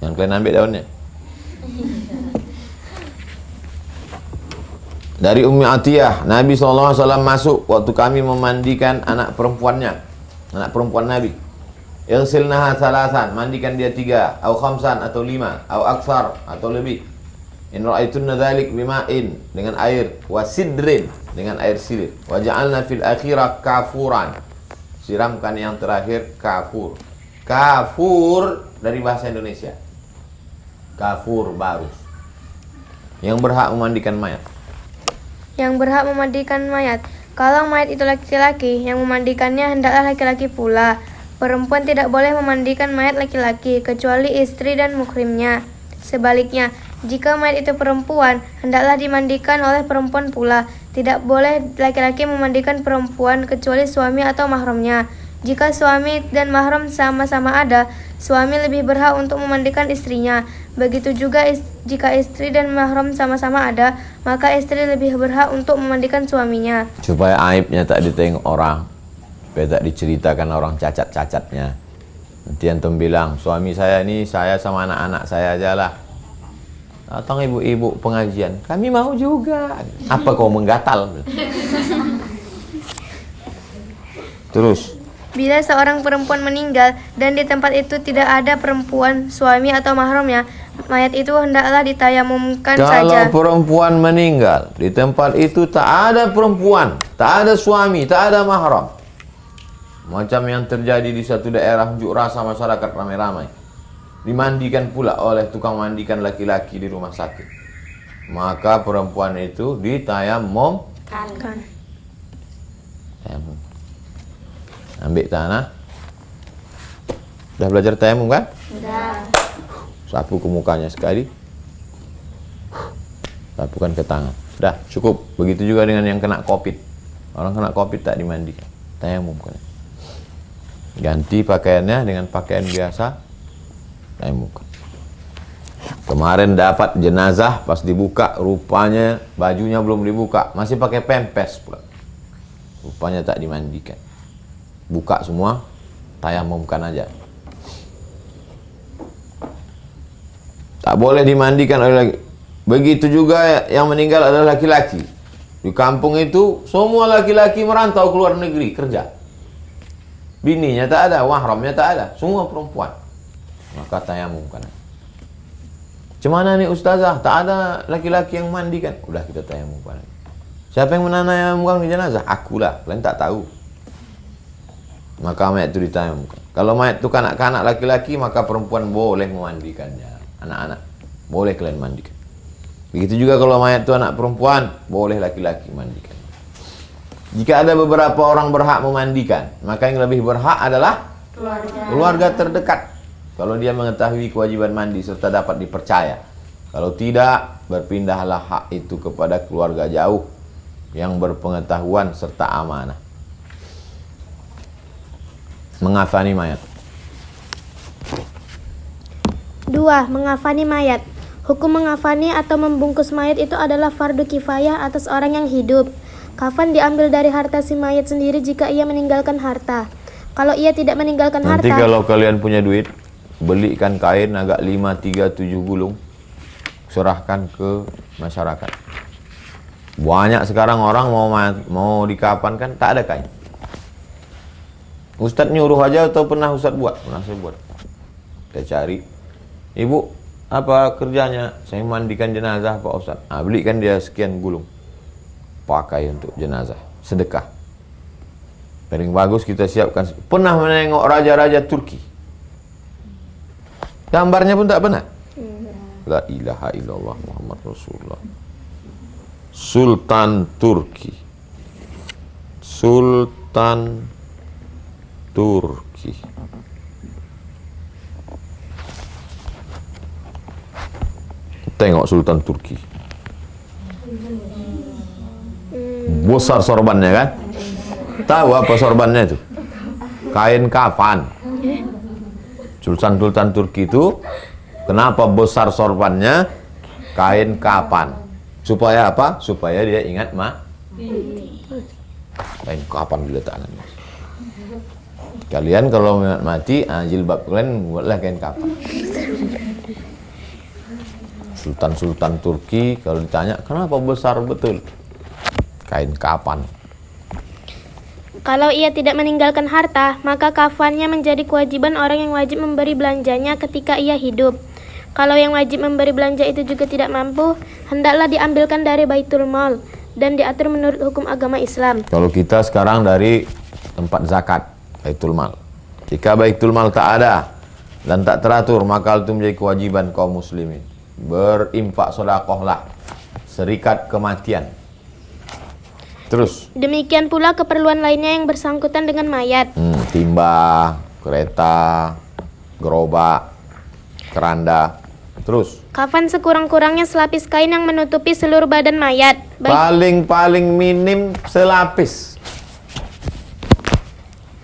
Yang kalian ambil daunnya. Dari Ummi Atiyah, Nabi SAW masuk waktu kami memandikan anak perempuannya, anak perempuan Nabi. Irsilnaha salasan, mandikan dia 3, au khamsan atau 5, au aksar atau lebih. In ra'aitunna dzalik bima'in, dengan air, wa sidrin, dengan air sidir. Wa ja'alna fil akhirah kafuran. Siramkan yang terakhir kafur. Kafur dari bahasa Indonesia. Kafur Barus. Yang berhak memandikan mayat. Yang berhak memandikan mayat. Kalau mayat itu laki-laki, yang memandikannya hendaklah laki-laki pula. Perempuan tidak boleh memandikan mayat laki-laki, kecuali istri dan muhrimnya. Sebaliknya, jika mayat itu perempuan, hendaklah dimandikan oleh perempuan pula. Tidak boleh laki-laki memandikan perempuan kecuali suami atau mahramnya. Jika suami dan mahram sama-sama ada, suami lebih berhak untuk memandikan istrinya. Begitu juga jika istri dan mahram sama-sama ada, maka istri lebih berhak untuk memandikan suaminya. Supaya aibnya tak ditengok orang, supaya tak diceritakan orang cacat-cacatnya. Nanti antum bilang, suami saya ini saya sama anak-anak saya aja lah. Datang ibu-ibu pengajian, kami mau juga. Apa kau menggatal? Terus, bila seorang perempuan meninggal dan di tempat itu tidak ada perempuan, suami atau mahramnya, mayat itu hendaklah ditayamumkan saja. Kalau perempuan meninggal di tempat itu tak ada perempuan, tak ada suami, tak ada mahram, macam yang terjadi di satu daerah unjuk rasa masyarakat ramai-ramai, dimandikan pula oleh tukang mandikan laki-laki di rumah sakit, maka perempuan itu ditayamumkan. Tayamum. Ambil tanah. Sudah belajar tayamum kan? Sudah. Sapu ke mukanya sekali, sapukan ke tangan. Dah cukup. Begitu juga dengan yang kena COVID. Orang kena COVID tak dimandikan, tayamumkan. Ganti pakaiannya dengan pakaian biasa, tayamumkan. Kemarin dapat jenazah, pas dibuka rupanya bajunya belum dibuka, masih pakai pempes pula. Rupanya tak dimandikan. Buka semua, tayamumkan aja. Tak boleh dimandikan oleh laki. Begitu juga yang meninggal adalah laki-laki. Di kampung itu semua laki-laki merantau ke luar negeri kerja. Bininya tak ada, mahramnya tak ada, semua perempuan. Maka tayamumkan. Cemana nih ustazah? Tak ada laki-laki yang mandikan. Udah kita tayamumkan. Siapa yang menanayamumkan di jenazah? Akulah, kalian tak tahu. Maka mayat itu ditayamumkan. Kalau mayat itu kanak-kanak laki-laki, maka perempuan boleh memandikannya. Anak-anak, boleh kalian mandikan. Begitu juga kalau mayat itu anak perempuan, boleh laki-laki mandikan. Jika ada beberapa orang berhak memandikan, maka yang lebih berhak adalah keluarga terdekat. Kalau dia mengetahui kewajiban mandi serta dapat dipercaya. Kalau tidak, berpindahlah hak itu kepada keluarga jauh yang berpengetahuan serta amanah. Mengafani mayat. 2. Mengafani mayat. Hukum mengafani atau membungkus mayat itu adalah fardu kifayah atas orang yang hidup. Kafan diambil dari harta si mayat sendiri jika ia meninggalkan harta. Kalau ia tidak meninggalkan Nanti harta, kalau kalian punya duit, belikan kain agak 5, 3, 7 gulung, serahkan ke masyarakat. Banyak sekarang orang mau dikafankan tak ada kain. Ustadz nyuruh aja atau pernah Ustadz buat? Pernah saya buat. Saya cari, ibu apa kerjanya? Saya mandikan jenazah Pak Ustadz. Belikan dia sekian gulung, pakai untuk jenazah, sedekah. Paling bagus kita siapkan. Pernah menengok raja-raja Turki, gambarnya pun tak pernah. La ilaha illallah Muhammad Rasulullah. Sultan Turki. Sultan Turki. Tengok Sultan Turki. Besar sorbannya kan? Tahu apa sorbannya itu? Kain kafan. Sultan Turki itu kenapa besar sorbannya? Kain kafan. Supaya apa? Supaya dia ingat kain kafan diletakkan. Kalian kalau mati, jilbab kalian buatlah kain kafan. Sultan Turki kalau ditanya kenapa besar betul? Kain kafan. kalau ia tidak meninggalkan harta, maka kafannya menjadi kewajiban orang yang wajib memberi belanjanya ketika ia hidup. Kalau yang wajib memberi belanja itu juga tidak mampu, hendaklah diambilkan dari Baitul Mal dan diatur menurut hukum agama Islam. Kalau kita sekarang dari tempat zakat, Baitul Mal. Jika Baitul Mal tak ada dan tak teratur, maka itu menjadi kewajiban kaum muslimin. Berinfak sedekahlah, serikat kematian. Terus. Demikian pula keperluan lainnya yang bersangkutan dengan mayat. Timba, kereta, gerobak, keranda. Terus. Kafan sekurang-kurangnya selapis kain yang menutupi seluruh badan mayat. Paling minim selapis.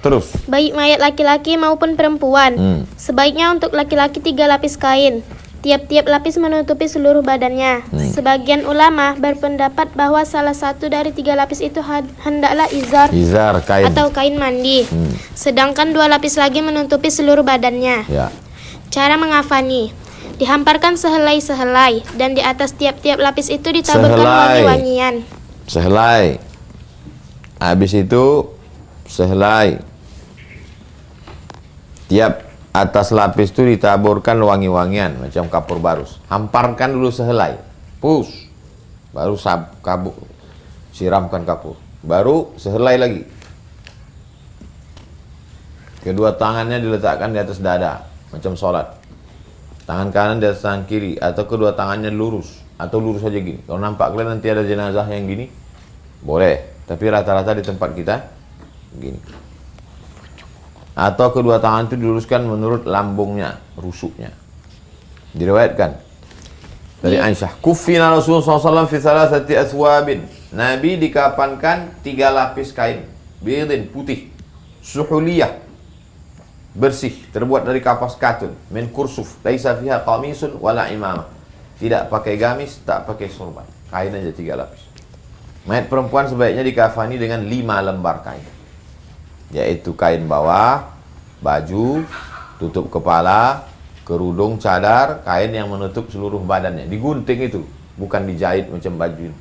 Terus. Baik mayat laki-laki maupun perempuan. Sebaiknya untuk laki-laki 3 lapis kain. Tiap-tiap lapis menutupi seluruh badannya. Sebagian ulama berpendapat bahwa salah satu dari 3 lapis itu hendaklah izar kain atau kain mandi. Sedangkan 2 lapis lagi menutupi seluruh badannya. Ya. Cara mengafani: dihamparkan sehelai-sehelai dan di atas tiap-tiap lapis itu ditaburkan wangi-wangian. Sehelai. Habis itu sehelai. Tiap atas lapis itu ditaburkan wangi-wangian macam kapur barus. Hamparkan dulu sehelai, push, baru siramkan kapur, baru sehelai lagi. Kedua tangannya diletakkan di atas dada macam sholat. Tangan kanan di atas tangan kiri atau kedua tangannya lurus atau lurus saja gini. Kalau nampak kalian nanti ada jenazah yang gini, boleh. Tapi rata-rata di tempat kita gini. Atau kedua tangan itu diluruskan menurut lambungnya, rusuknya. Diriwayatkan dari Aisyah, kufina Rasulullah SAW fi salasati aswabin. Nabi dikafankan 3 lapis kain, bidin, putih, suhuliyah, bersih, terbuat dari kapas katun, min kursuf, laisa fiha qamisun wala imamah. Tidak pakai gamis, tak pakai sorban. Kain aja 3 lapis. Mayat perempuan sebaiknya dikafani dengan 5 lembar kain. Yaitu kain bawah, baju, tutup kepala, kerudung, cadar, kain yang menutup seluruh badannya. Digunting itu, bukan dijahit macam baju.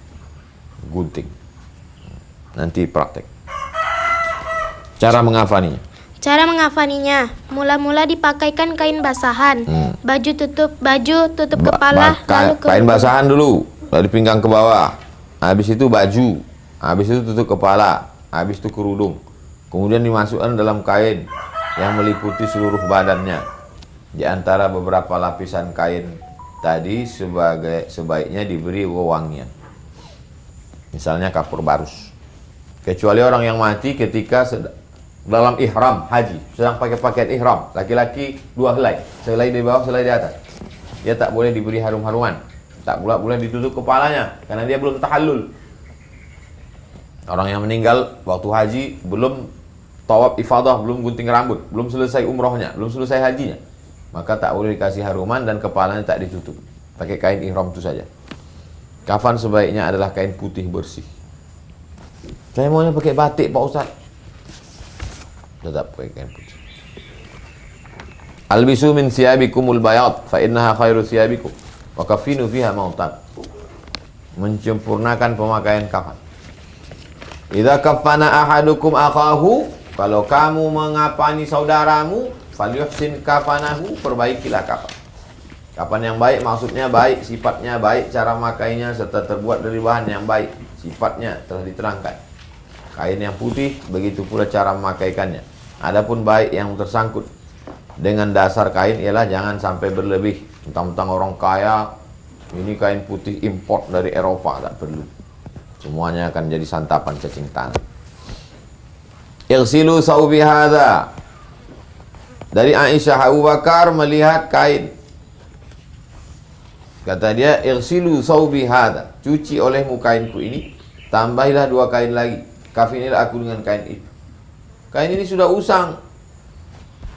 Gunting. Nanti praktek. Cara mengafaninya. Cara mengafaninya: mula-mula dipakaikan kain basahan, baju tutup kepala, lalu kain basahan dulu, dari pinggang ke bawah. Habis itu baju, habis itu tutup kepala, habis itu kerudung. Kemudian dimasukkan dalam kain yang meliputi seluruh badannya. Di antara beberapa lapisan kain tadi sebaiknya diberi wewangian. Misalnya kapur barus. Kecuali orang yang mati ketika dalam ihram haji, sedang pakai pakaian ihram, laki-laki 2 helai, sehelai di bawah, sehelai di atas. Dia tak boleh diberi harum-haruman, tak pula boleh ditutup kepalanya karena dia belum tahallul. Orang yang meninggal waktu haji belum tawaf ifadah, belum gunting rambut, belum selesai umrohnya, belum selesai hajinya, maka tak boleh dikasih haruman dan kepalanya tak ditutup, pakai kain ihram itu saja. Kafan sebaiknya adalah kain putih bersih. Saya maunya pakai batik Pak Ustaz, tetap pakai kain putih. Albisu min siyabikumul bayad fa innaha khairu siyabikum wa kafinu fiha mautat. Menyempurnakan pemakaian kafan. Idza kafana ahadukum akhahu, kalau kamu mengapani saudaramu, falyuhsin kafanahu, perbaikilah kafan. Kapan yang baik maksudnya baik, sifatnya baik, cara makainya serta terbuat dari bahan yang baik, sifatnya telah diterangkan. Kain yang putih begitu pula cara memakaikannya. Adapun baik yang tersangkut dengan dasar kain ialah jangan sampai berlebih. Mentang-mentang orang kaya, ini kain putih import dari Eropa, tak perlu. Semuanya akan jadi santapan cacing tanah. Igsilu sawbi hadza. Dari Aisyah, Abu Bakar melihat kain. Kata dia, igsilu sawbi hadza. Cuci olehmu kainku ini, tambahilah 2 kain lagi. Kafinilah aku dengan kain itu. Kain ini sudah usang.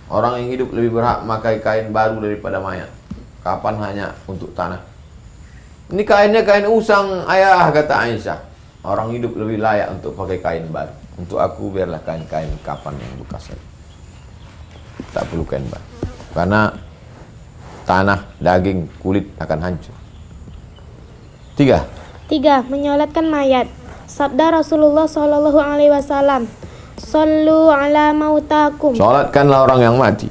Orang yang hidup lebih berhak memakai kain baru daripada mayat. Kapan hanya untuk tanah. Ini kainnya kain usang, ayah, kata Aisyah. Orang hidup lebih layak untuk pakai kain baru. Untuk aku biarlah kain-kain kapan yang bekas saja. Tak perlu kain baru. Karena tanah, daging, kulit akan hancur. 3. Menyolatkan mayat. Sabda Rasulullah Shallallahu Alaihi Wasallam, "Sallu ala mautakum." Salatkanlah orang yang mati.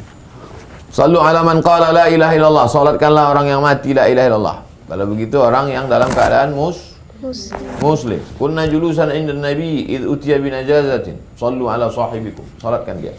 Sallu ala man qala la ilaha illallah. Salatkanlah orang yang mati la ilaha illallah. Kalau begitu orang yang dalam keadaan Muslim. Kunna julusan inda Nabi id utiya binajazatin. Sallu ala sahibikum. Salatkan dia.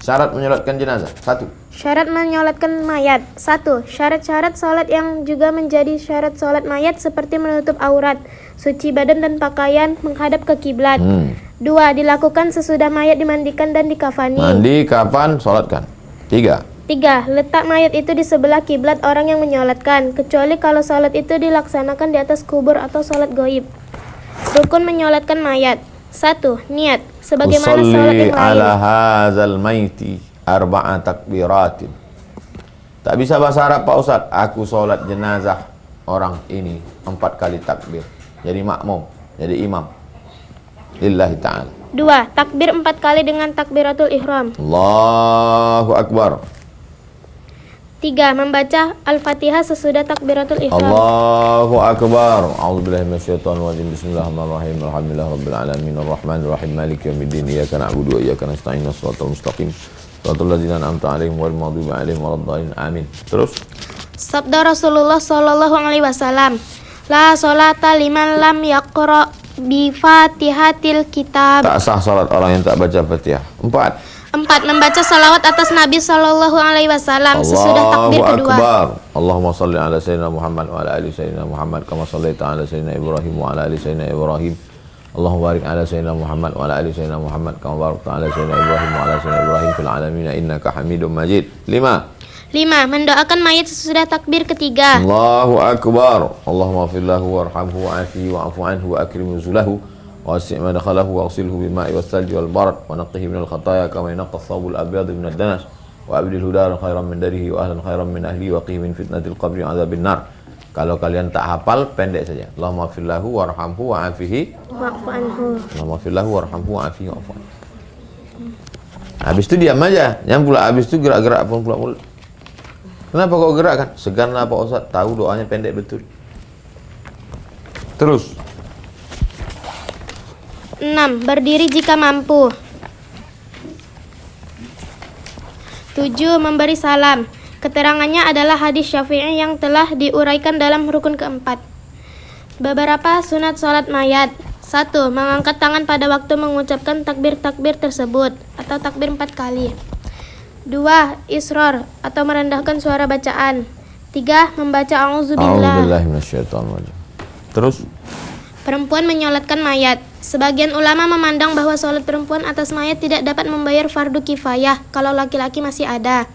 Syarat menyolatkan jenazah. 1. Syarat menyolatkan mayat. 1. Syarat-syarat salat yang juga menjadi syarat salat mayat seperti menutup aurat, suci badan dan pakaian, menghadap ke kiblat. 2. Dilakukan sesudah mayat dimandikan dan dikafani. Mandi, kafan, salatkan. 3. 3. Letak mayat itu di sebelah kiblat orang yang menyolatkan, kecuali kalau salat itu dilaksanakan di atas kubur atau salat gaib. Rukun menyolatkan mayat. 1. Niat, sebagaimana salat yang lain. ala hadzal maiti 4 takbiratin. Tak bisa bahasa Arab Pak Ustaz. Aku solat jenazah orang ini 4 kali takbir. Jadi makmum, jadi imam. Lillahi ta'ala. 2. Takbir 4 kali dengan takbiratul ihram. Allahu Akbar. 3. Membaca Al-Fatihah sesudah takbiratul ihram. Allahu Akbar. A'udzubillahi minasyaitonir rajim. Bismillahirrahmanirrahim. Alhamdulillahirabbil alamin arrahmanir rahim maliki yaumiddin. Iyyaka na'budu wa iyyaka nasta'in. Shiratal mustaqim. Shiratal ladzina an'amta 'alaihim ghairil maghdubi 'alaihim waladdallin. Amin. Terus Sabda Rasulullah Shallallahu Alaihi Wasallam, la sholata liman lam yaqra bi Fatihatil kitab. tak sah salat orang yang tak baca Fatihah. 4. 4. Membaca salawat atas Nabi Shallallahu Alaihi Wasallam sesudah takbir kedua. Akbar. Allahumma salli ala sayyidina Muhammad wa ala ali sayyidina Muhammad kama shallaita ala sayyidina Ibrahim wa ala ali sayyidina Ibrahim. Allahumma barik ala sayyidina Muhammad wa ala ali sayyidina Muhammad kama barakta ala sayyidina Ibrahim wa ala sayyidina Ibrahim fil alamin innaka Hamidum Majid. 5. 5. Mendoakan mayit sesudah takbir ketiga. Allahu Akbar. Allahumma ighfir lahu warhamhu wa'afihi wa'fu anhu wa akrim nuzulahu واسع مدخله واغسله بالماء والثلج والبرد ونقه من الخطايا كما ينقى الثوب الابيض من الدنس وابدله دارا خيرا من داره واهلا خيرا من اهله وقه من فتنة القبر وعذاب النار. Kalau kalian tak hafal, pendek saja. Allahumma ighfir lahu warhamhu wa'afihi Wa'fu anhu. Allahumma ighfir lahu warhamhu wa'afihi wa'fu anhu. Habis itu diam aja. Yang pula habis itu gerak-gerak pun pula mulut. Kenapa kau gerak kan? Seganlah Pak Ustaz, tahu doanya pendek betul. Terus 6. Berdiri jika mampu. 7. Memberi salam. Keterangannya adalah hadis Syafi'i yang telah diuraikan dalam rukun keempat. Beberapa sunat salat mayat. 1. Mengangkat tangan pada waktu mengucapkan takbir-takbir tersebut atau takbir 4 kali. 2. Israr atau merendahkan suara bacaan. 3. Membaca a'udzubillah. A'udzubillahi minasyaitonirrajim. Terus Perempuan menyolatkan mayat. Sebagian ulama memandang bahwa sholat perempuan atas mayat tidak dapat membayar fardu kifayah kalau laki-laki masih ada.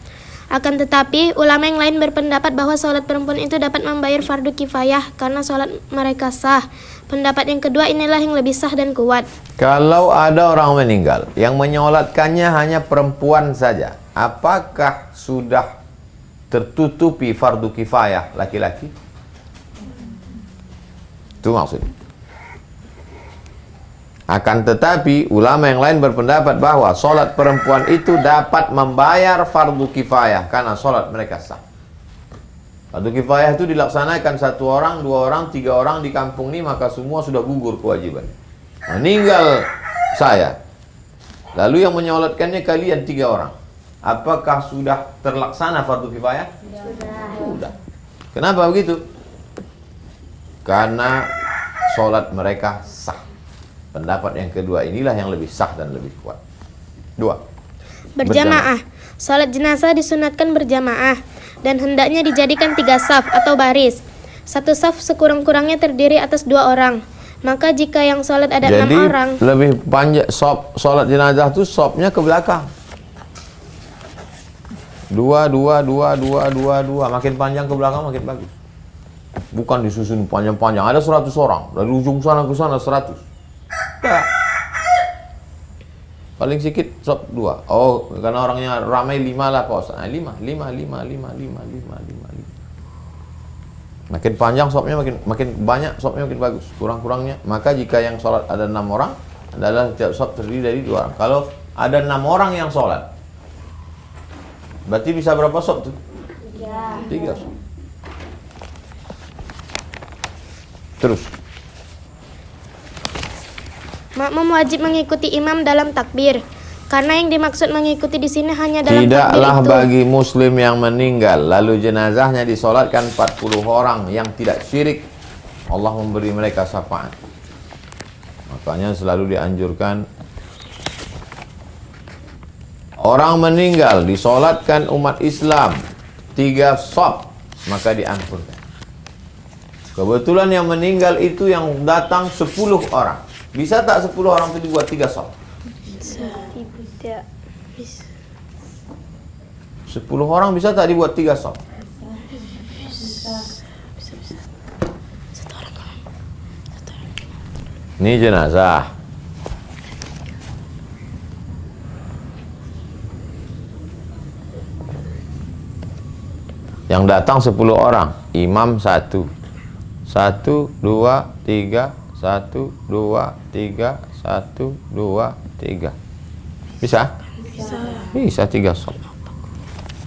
Akan tetapi, ulama yang lain berpendapat bahwa sholat perempuan itu dapat membayar fardu kifayah karena sholat mereka sah. Pendapat yang kedua inilah yang lebih sah dan kuat. kalau ada orang meninggal yang menyolatkannya hanya perempuan saja, apakah sudah tertutupi fardu kifayah laki-laki? Itu maksudnya. Akan tetapi ulama yang lain berpendapat bahwa solat perempuan itu dapat membayar fardu kifayah karena solat mereka sah. Fardu kifayah itu dilaksanakan 1 orang, 2 orang, 3 orang di kampung ini, maka semua sudah gugur kewajiban. Meninggal saya, lalu yang menyolatkannya kalian 3 orang, apakah sudah terlaksana fardu kifayah? Sudah. Kenapa begitu? Karena solat mereka sah. Pendapat yang kedua inilah yang lebih sah dan lebih kuat. 2. Berjamaah. Salat jenazah disunatkan berjamaah dan hendaknya dijadikan 3 saf atau baris. 1 saf sekurang-kurangnya terdiri atas 2 orang. Maka jika yang salat ada 6 orang, lebih panjang solat jenazah tu sopnya ke belakang. 2, makin panjang ke belakang makin bagus. Bukan disusun panjang-panjang. Ada 100 orang dari ujung sana ke sana 100. Tak. Paling sedikit sop 2. Oh, karena orangnya ramai 5 lah Pak Ustaz. 5. Makin panjang sopnya makin banyak sopnya makin bagus. Kurang-kurangnya. Maka jika yang sholat ada 6 orang, adalah setiap sop terdiri dari 2 orang. Kalau ada 6 orang yang sholat, berarti bisa berapa sop tuh? 3 sop. Terus. makmum wajib mengikuti imam dalam takbir. Karena yang dimaksud mengikuti di sini hanya dalam Tidaklah takbir itu. bagi muslim yang meninggal lalu jenazahnya disolatkan 40 orang yang tidak syirik, Allah memberi mereka syafaat. Makanya selalu dianjurkan orang meninggal disolatkan umat Islam 3 shaf, maka diampunkan. Kebetulan yang meninggal itu yang datang 10 orang. Bisa tak 10 orang itu dibuat 3 shaf? Tidak. 10 orang bisa tak dibuat 3 shaf? Ini jenazah. Yang datang 10 orang, imam 1. 1, 2, 3, 1, 2, 3, 1, 2, 3. Bisa? Bisa 3 shaf.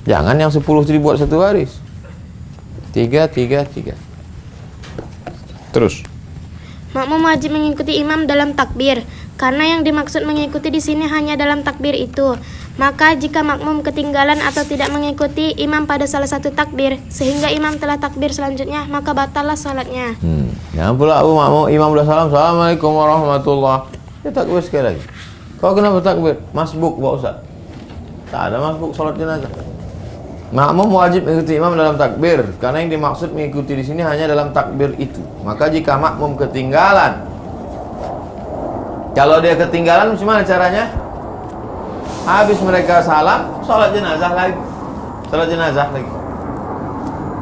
Jangan yang 10 itu dibuat 1 baris. 3, 3, 3. Terus. Makmum wajib mengikuti imam dalam takbir. Karena yang dimaksud mengikuti di sini hanya dalam takbir itu. Maka jika makmum ketinggalan atau tidak mengikuti imam pada salah satu takbir sehingga imam telah takbir selanjutnya, maka batallah salatnya. Jangan pula Abu Makmum imam udah salam, Assalamualaikum warahmatullah. Dia takbir sekali lagi. Kau kenapa takbir? Masbuk Pak Ustaz. Tak ada masbuk salat jenazah. Makmum wajib mengikuti imam dalam takbir karena yang dimaksud mengikuti di sini hanya dalam takbir itu. Maka jika makmum ketinggalan, kalau dia ketinggalan gimana caranya? Habis mereka salam, salat jenazah lagi. Salat jenazah lagi.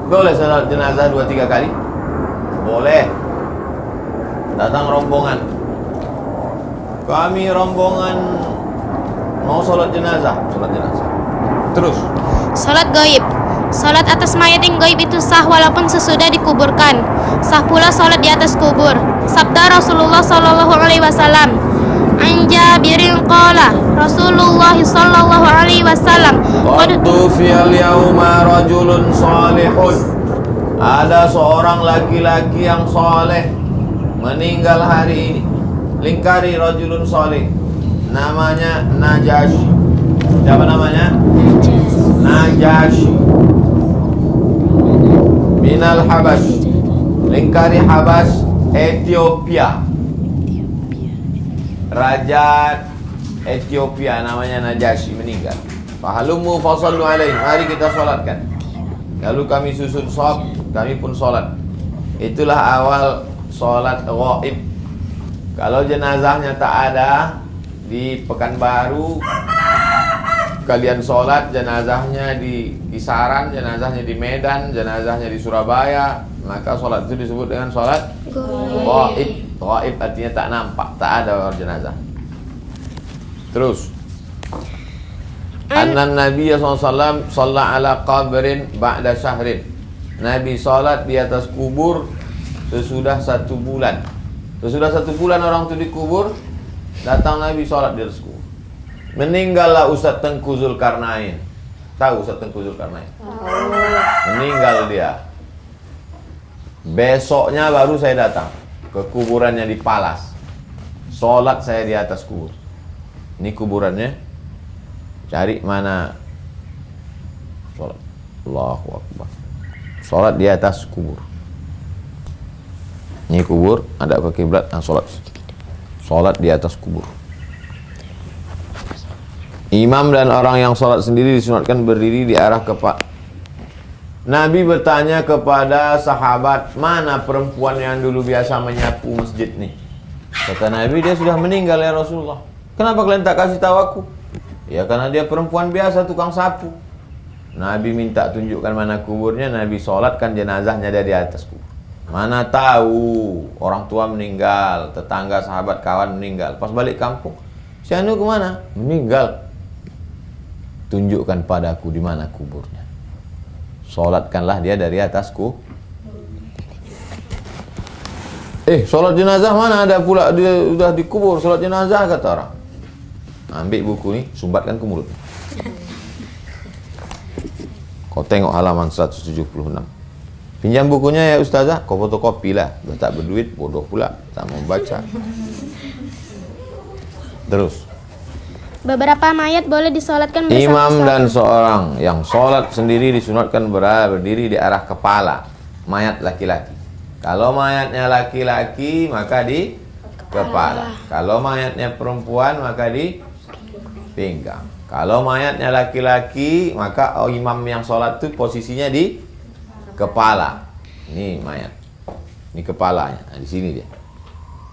Boleh salat jenazah 2-3 kali? Boleh. Datang rombongan. Kami rombongan mau salat jenazah, salat jenazah. Terus. Salat gaib. Salat atas mayat yang gaib itu sah walaupun sesudah dikuburkan. Sah pula salat di atas kubur. Sabda Rasulullah sallallahu alaihi wasallam, "An Jabirin qala, Rasulullah sallallahu alaihi wasallam, qad tufiyal yauma rajulun salihun." Ada seorang laki-laki yang saleh meninggal hari ini. Lingkari rajulun salih. Namanya Najasyi. Siapa namanya? Najasyi. Minal Habas. Lingkari Habas, Ethiopia. Raja Ethiopia namanya Najasyi meninggal. Fahalumu fasallu alaihi. Mari kita solatkan. Lalu kami susun shaf, kami pun solat. Itulah awal solat ghaib. Kalau jenazahnya tak ada di Pekanbaru, kalian solat jenazahnya di Kisaran, jenazahnya di Medan, jenazahnya di Surabaya, maka solat itu disebut dengan solat ghaib. Ghaib artinya tak nampak, tak ada orang jenazah. Terus Anna Nabi SAW shalla ala qabrin ba'da syahrin. Nabi salat di atas kubur sesudah 1 bulan. Sesudah 1 bulan orang itu dikubur, datang Nabi salat di atas kubur. Meninggallah Ustaz Tengku Zulkarnain. Tahu Ustaz Tengku Zulkarnain? Meninggal dia. Besoknya baru saya datang ke kuburannya di Palas. Salat saya di atas kubur. Ini kuburannya. Cari mana sholat. Allahu Akbar. Sholat di atas kubur. Ini kubur, ada ke kiblat, sholat. Sholat di atas kubur. Imam dan orang yang sholat sendiri disunatkan berdiri di arah kepak. Nabi bertanya kepada sahabat, mana perempuan yang dulu biasa menyapu masjid nih? Kata Nabi, dia sudah meninggal ya Rasulullah. Kenapa kalian tak kasih tahu aku? Ya karena dia perempuan biasa, tukang sapu. Nabi minta tunjukkan mana kuburnya. Nabi sholatkan jenazahnya dari atas kubur. Mana tahu orang tua meninggal, tetangga, sahabat, kawan meninggal. Pas balik kampung, si Anu kemana? Meninggal. Tunjukkan padaku di mana kuburnya. Sholatkanlah dia dari atas kubur. Sholat jenazah mana ada pula, dia sudah dikubur. Sholat jenazah kata orang. Ambil buku ni, sumbatkan ke mulut. Kau tengok halaman 176. Pinjam bukunya ya Ustazah. Kau fotokopi lah. Dah tak berduit, bodoh pula. Tak mau baca. Terus. Beberapa mayat boleh disolatkan bersama-sama. Imam dan seorang yang solat sendiri disunatkan berdiri di arah kepala mayat laki-laki. Kalau mayatnya laki-laki maka di kepala. Kalau mayatnya perempuan maka di pinggang. Kalau mayatnya laki-laki maka imam yang sholat itu posisinya di kepala. Ini mayat. Ini kepalanya. Nah, di sini dia.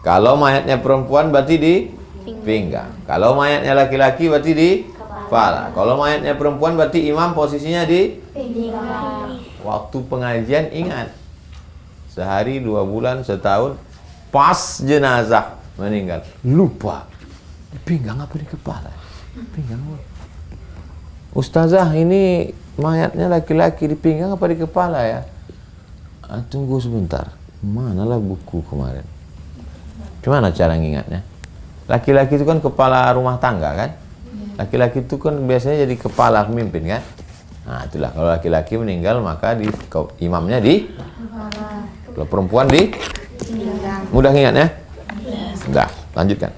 Kalau mayatnya perempuan berarti di pinggang. Kalau mayatnya laki-laki berarti di kepala. Kalau mayatnya perempuan berarti imam posisinya di pinggang. Waktu pengajian ingat. Sehari, 2 bulan, setahun, pas jenazah meninggal. Lupa. Di pinggang apa di kepala? Pinggang. Ustazah, ini mayatnya laki-laki di pinggang apa di kepala ya? Tunggu sebentar. Manalah buku kemarin? Gimana cara ngingatnya? Laki-laki itu kan kepala rumah tangga kan? Laki-laki itu kan biasanya jadi kepala pemimpin kan? Nah itulah, kalau laki-laki meninggal maka imamnya di kepala. Kalau perempuan di pinggang. Mudah ingatnya? Sudah, lanjutkan.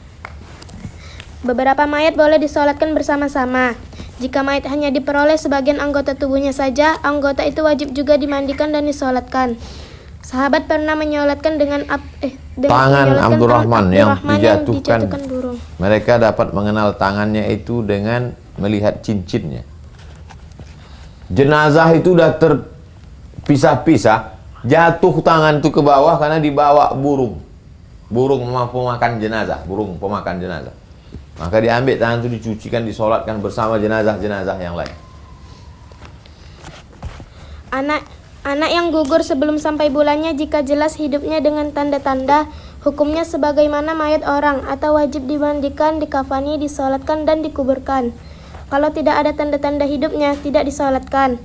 Beberapa mayat boleh disolatkan bersama-sama. Jika mayat hanya diperoleh sebagian anggota tubuhnya saja, anggota itu wajib juga dimandikan dan disolatkan. Sahabat pernah menyolatkan dengan tangan Abdurrahman yang dijatuhkan burung. Mereka dapat mengenal tangannya itu dengan melihat cincinnya. Jenazah itu sudah terpisah-pisah, jatuh tangan itu ke bawah karena dibawa burung. Burung pemakan jenazah, burung pemakan jenazah. Maka diambil tangan itu, dicucikan, disolatkan bersama jenazah-jenazah yang lain. Anak yang gugur sebelum sampai bulannya jika jelas hidupnya dengan tanda-tanda, hukumnya sebagaimana mayat orang, atau wajib dimandikan, dikafani, disolatkan, dan dikuburkan. Kalau tidak ada tanda-tanda hidupnya, tidak disolatkan.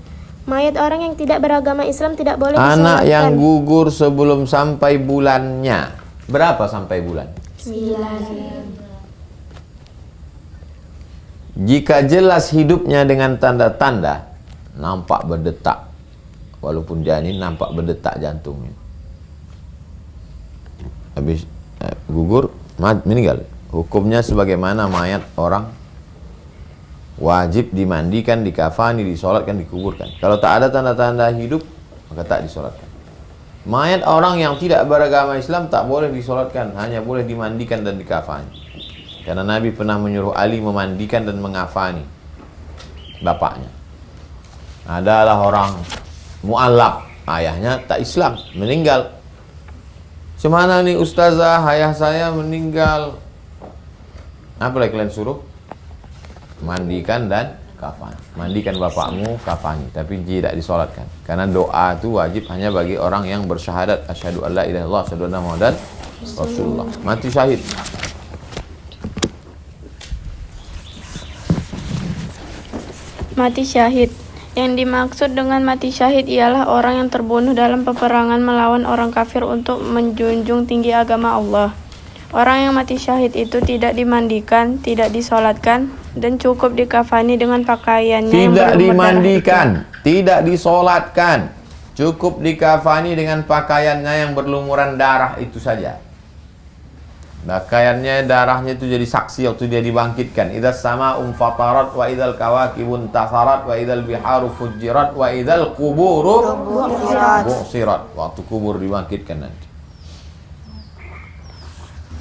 Mayat orang yang tidak beragama Islam tidak boleh disolatkan. Anak yang gugur sebelum sampai bulannya. Berapa sampai bulan? 9. Jika jelas hidupnya dengan tanda-tanda, nampak berdetak. Walaupun janin, nampak berdetak jantungnya. Habis gugur, meninggal. Hukumnya sebagaimana mayat orang, wajib dimandikan, dikafani, disolatkan, dikuburkan. Kalau tak ada tanda-tanda hidup, maka tak disolatkan. Mayat orang yang tidak beragama Islam tak boleh disolatkan, hanya boleh dimandikan dan dikafani. Karena Nabi pernah menyuruh Ali memandikan dan mengafani. bapaknya. Adalah orang mu'allaf, ayahnya tak Islam, meninggal. Semana nih ustazah, ayah saya meninggal. Apa lagi kalian suruh? Mandikan dan kafan. Mandikan bapakmu, kafani, tapi tidak disolatkan. Karena doa itu wajib hanya bagi orang yang bersyahadat asyhadu alla ilaha illallah, asyhadu anna muhammadan rasulullah. Mati syahid. Mati syahid. Yang dimaksud dengan mati syahid ialah orang yang terbunuh dalam peperangan melawan orang kafir untuk menjunjung tinggi agama Allah. Orang yang mati syahid itu tidak dimandikan, tidak disolatkan, dan cukup dikafani dengan pakaiannya yang Tidak berlumur dimandikan, darah itu. tidak disolatkan, cukup dikafani dengan pakaiannya yang berlumuran darah itu saja. Pakaiannya, darahnya itu jadi saksi waktu dia dibangkitkan. Idzas sama'u fatarat wa idzal kawakibun tasarat wa idzal biharu fujirat wa idzal quburu bu'sirat. Waktu kubur dibangkitkan nanti.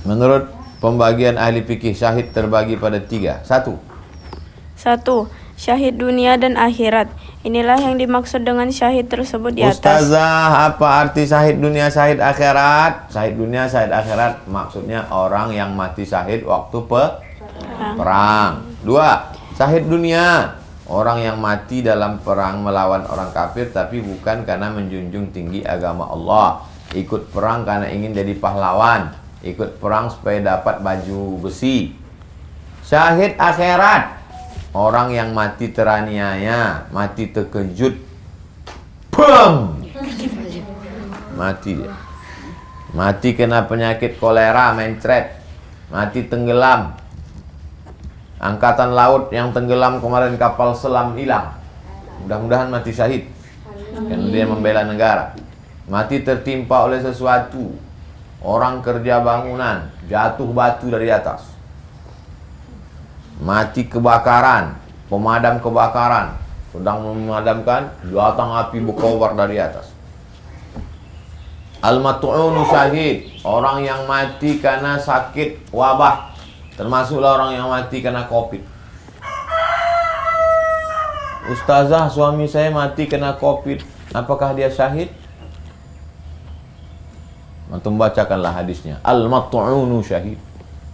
Menurut pembagian ahli fikih, syahid terbagi pada 3. 1. 1. Syahid dunia dan akhirat. Inilah yang dimaksud dengan syahid tersebut di atas. Ustazah, apa arti syahid dunia, syahid akhirat? Syahid dunia, syahid akhirat maksudnya orang yang mati syahid waktu perang. 2. Syahid dunia, orang yang mati dalam perang melawan orang kafir tapi bukan karena menjunjung tinggi agama Allah. Ikut perang karena ingin jadi pahlawan. Ikut perang supaya dapat baju besi. Syahid akhirat, orang yang mati teraniaya, mati terkejut, bam, mati dia. Mati kena penyakit kolera, mencret, mati tenggelam. Angkatan laut yang tenggelam kemarin, kapal selam hilang. Mudah-mudahan mati syahid, karena dia membela negara. Mati tertimpa oleh sesuatu, orang kerja bangunan, jatuh batu dari atas. Mati kebakaran, pemadam kebakaran sedang memadamkan, datang api berkobar dari atas. Al-mat'unu syahid, orang yang mati karena sakit wabah, termasuklah orang yang mati karena COVID. Ustazah, suami saya mati karena COVID, apakah dia syahid? Antum bacakanlah hadisnya. Al-mat'unu syahid,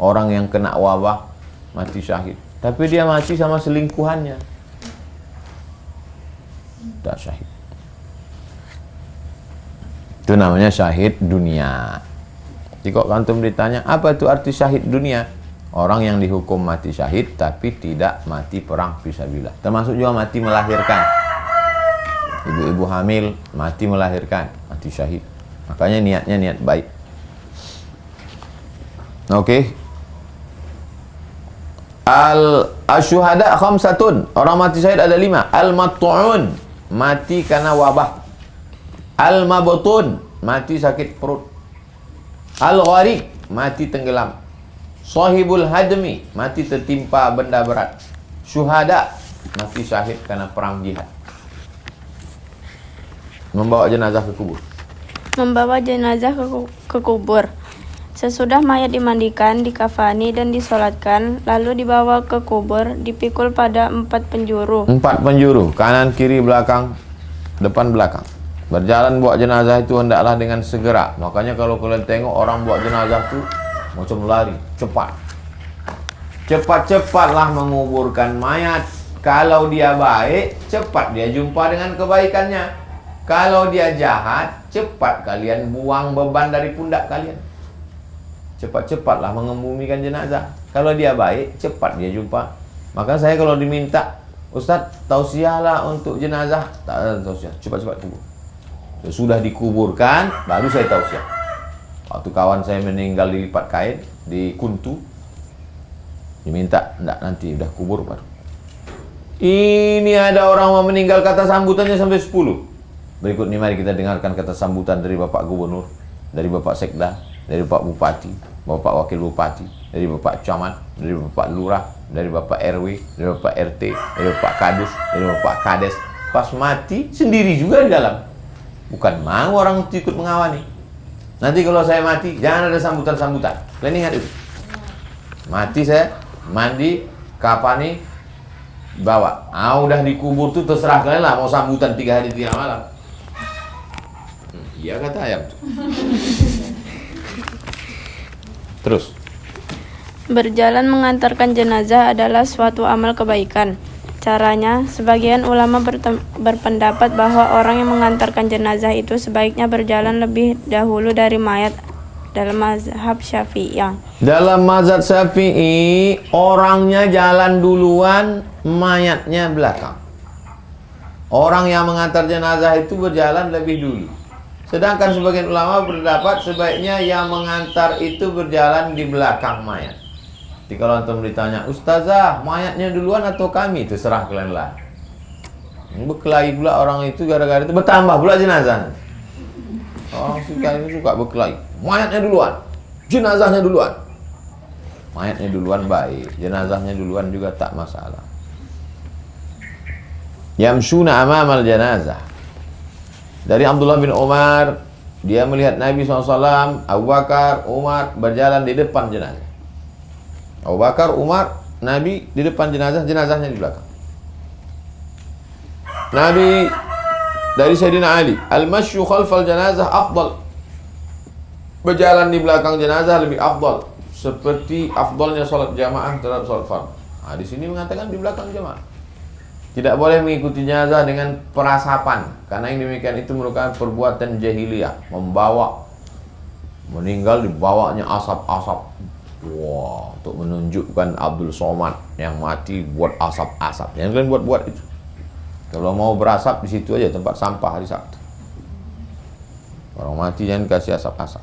orang yang kena wabah mati syahid, tapi dia mati sama selingkuhannya, tak syahid. Itu namanya syahid dunia. Jika antum ditanya apa itu arti syahid dunia, orang yang dihukum mati syahid tapi tidak mati perang fisabilillah. Termasuk juga mati melahirkan. Ibu-ibu hamil mati melahirkan, mati syahid. Makanya niatnya niat baik. Oke. Al-syuhada khamsatun, orang mati syahid ada 5. Al-mat'un, mati karena wabah. Al-mabtun, mati sakit perut. Al-gharib, mati tenggelam. Sahibul hadmi, mati tertimpa benda berat. Syuhada, mati syahid karena perang jihad. Membawa jenazah ke kubur. Membawa jenazah ke kubur. Sesudah mayat dimandikan, dikafani dan disolatkan, lalu dibawa ke kubur, dipikul pada 4 penjuru. 4 penjuru, kanan, kiri, belakang, depan, belakang. Berjalan bawa jenazah itu hendaklah dengan segera. Makanya kalau kalian tengok orang bawa jenazah itu macam lari, cepat. Cepat-cepatlah menguburkan mayat. Kalau dia baik, cepat dia jumpa dengan kebaikannya. Kalau dia jahat, cepat kalian buang beban dari pundak kalian. Cepat-cepatlah mengebumikan jenazah. Kalau dia baik, cepat dia jumpa. Maka saya kalau diminta, Ustaz, tausiahlah untuk jenazah, tak ada tausiah, cepat-cepat kubur. Sudah dikuburkan, baru saya tausiah. Waktu kawan saya meninggal dilipat kain di Kuntu, diminta, enggak, nanti udah kubur baru. Ini ada orang mau meninggal, kata sambutannya sampai 10. Berikut ini mari kita dengarkan kata sambutan dari Bapak Gubernur, dari Bapak Sekda, dari Bapak Bupati, Bapak Wakil Bupati, dari Bapak Camat, dari Bapak Lurah, dari Bapak RW, dari Bapak RT, dari Bapak Kadus, dari Bapak Kades. Pas mati sendiri juga di dalam. Bukan mau orang ikut mengawani. Nanti kalau saya mati, jangan ada sambutan-sambutan. Kalian ingat itu. Mati saya, mandi, kafani, bawa. Udah dikubur tuh terserah kalian lah, mau sambutan 3 hari 3 malam. Iya kata ayam. Terus. Berjalan mengantarkan jenazah adalah suatu amal kebaikan. Caranya, sebagian ulama berpendapat bahwa orang yang mengantarkan jenazah itu sebaiknya berjalan lebih dahulu dari mayat dalam mazhab Syafi'iyah. Dalam mazhab Syafi'i, orangnya jalan duluan, mayatnya belakang. Orang yang mengantar jenazah itu berjalan lebih dulu. Sedangkan sebagian ulama berpendapat sebaiknya yang mengantar itu berjalan di belakang mayat. Jadi kalau antum ditanya, Ustazah, mayatnya duluan atau kami? Itu serah kalian lah. Berkelahi pula orang itu gara-gara itu, bertambah pula jenazah. Orang suka berkelahi. Mayatnya duluan, jenazahnya duluan. Mayatnya duluan baik, jenazahnya duluan juga tak masalah. Yamshuna amamal janazah. Dari Abdullah bin Umar, dia melihat Nabi SAW, Abu Bakar, Umar berjalan di depan jenazah. Abu Bakar, Umar, Nabi di depan jenazah, jenazahnya di belakang. Nabi dari Sayyidina Ali, al-mashyu khalfal janazah afdal. Berjalan di belakang jenazah lebih afdal, seperti afdalnya salat jamaah terhadap salat fardu. Di sini mengatakan di belakang jamaah. Tidak boleh mengikuti jenazah dengan perasapan, karena yang demikian itu merupakan perbuatan jahiliyah, membawa meninggal dibawanya asap-asap. Wah, untuk menunjukkan Abdul Somad yang mati buat asap-asap. Yang kalian buat-buat itu. Kalau mau berasap di situ aja tempat sampah hari Sabtu. Orang mati jangan kasih asap-asap.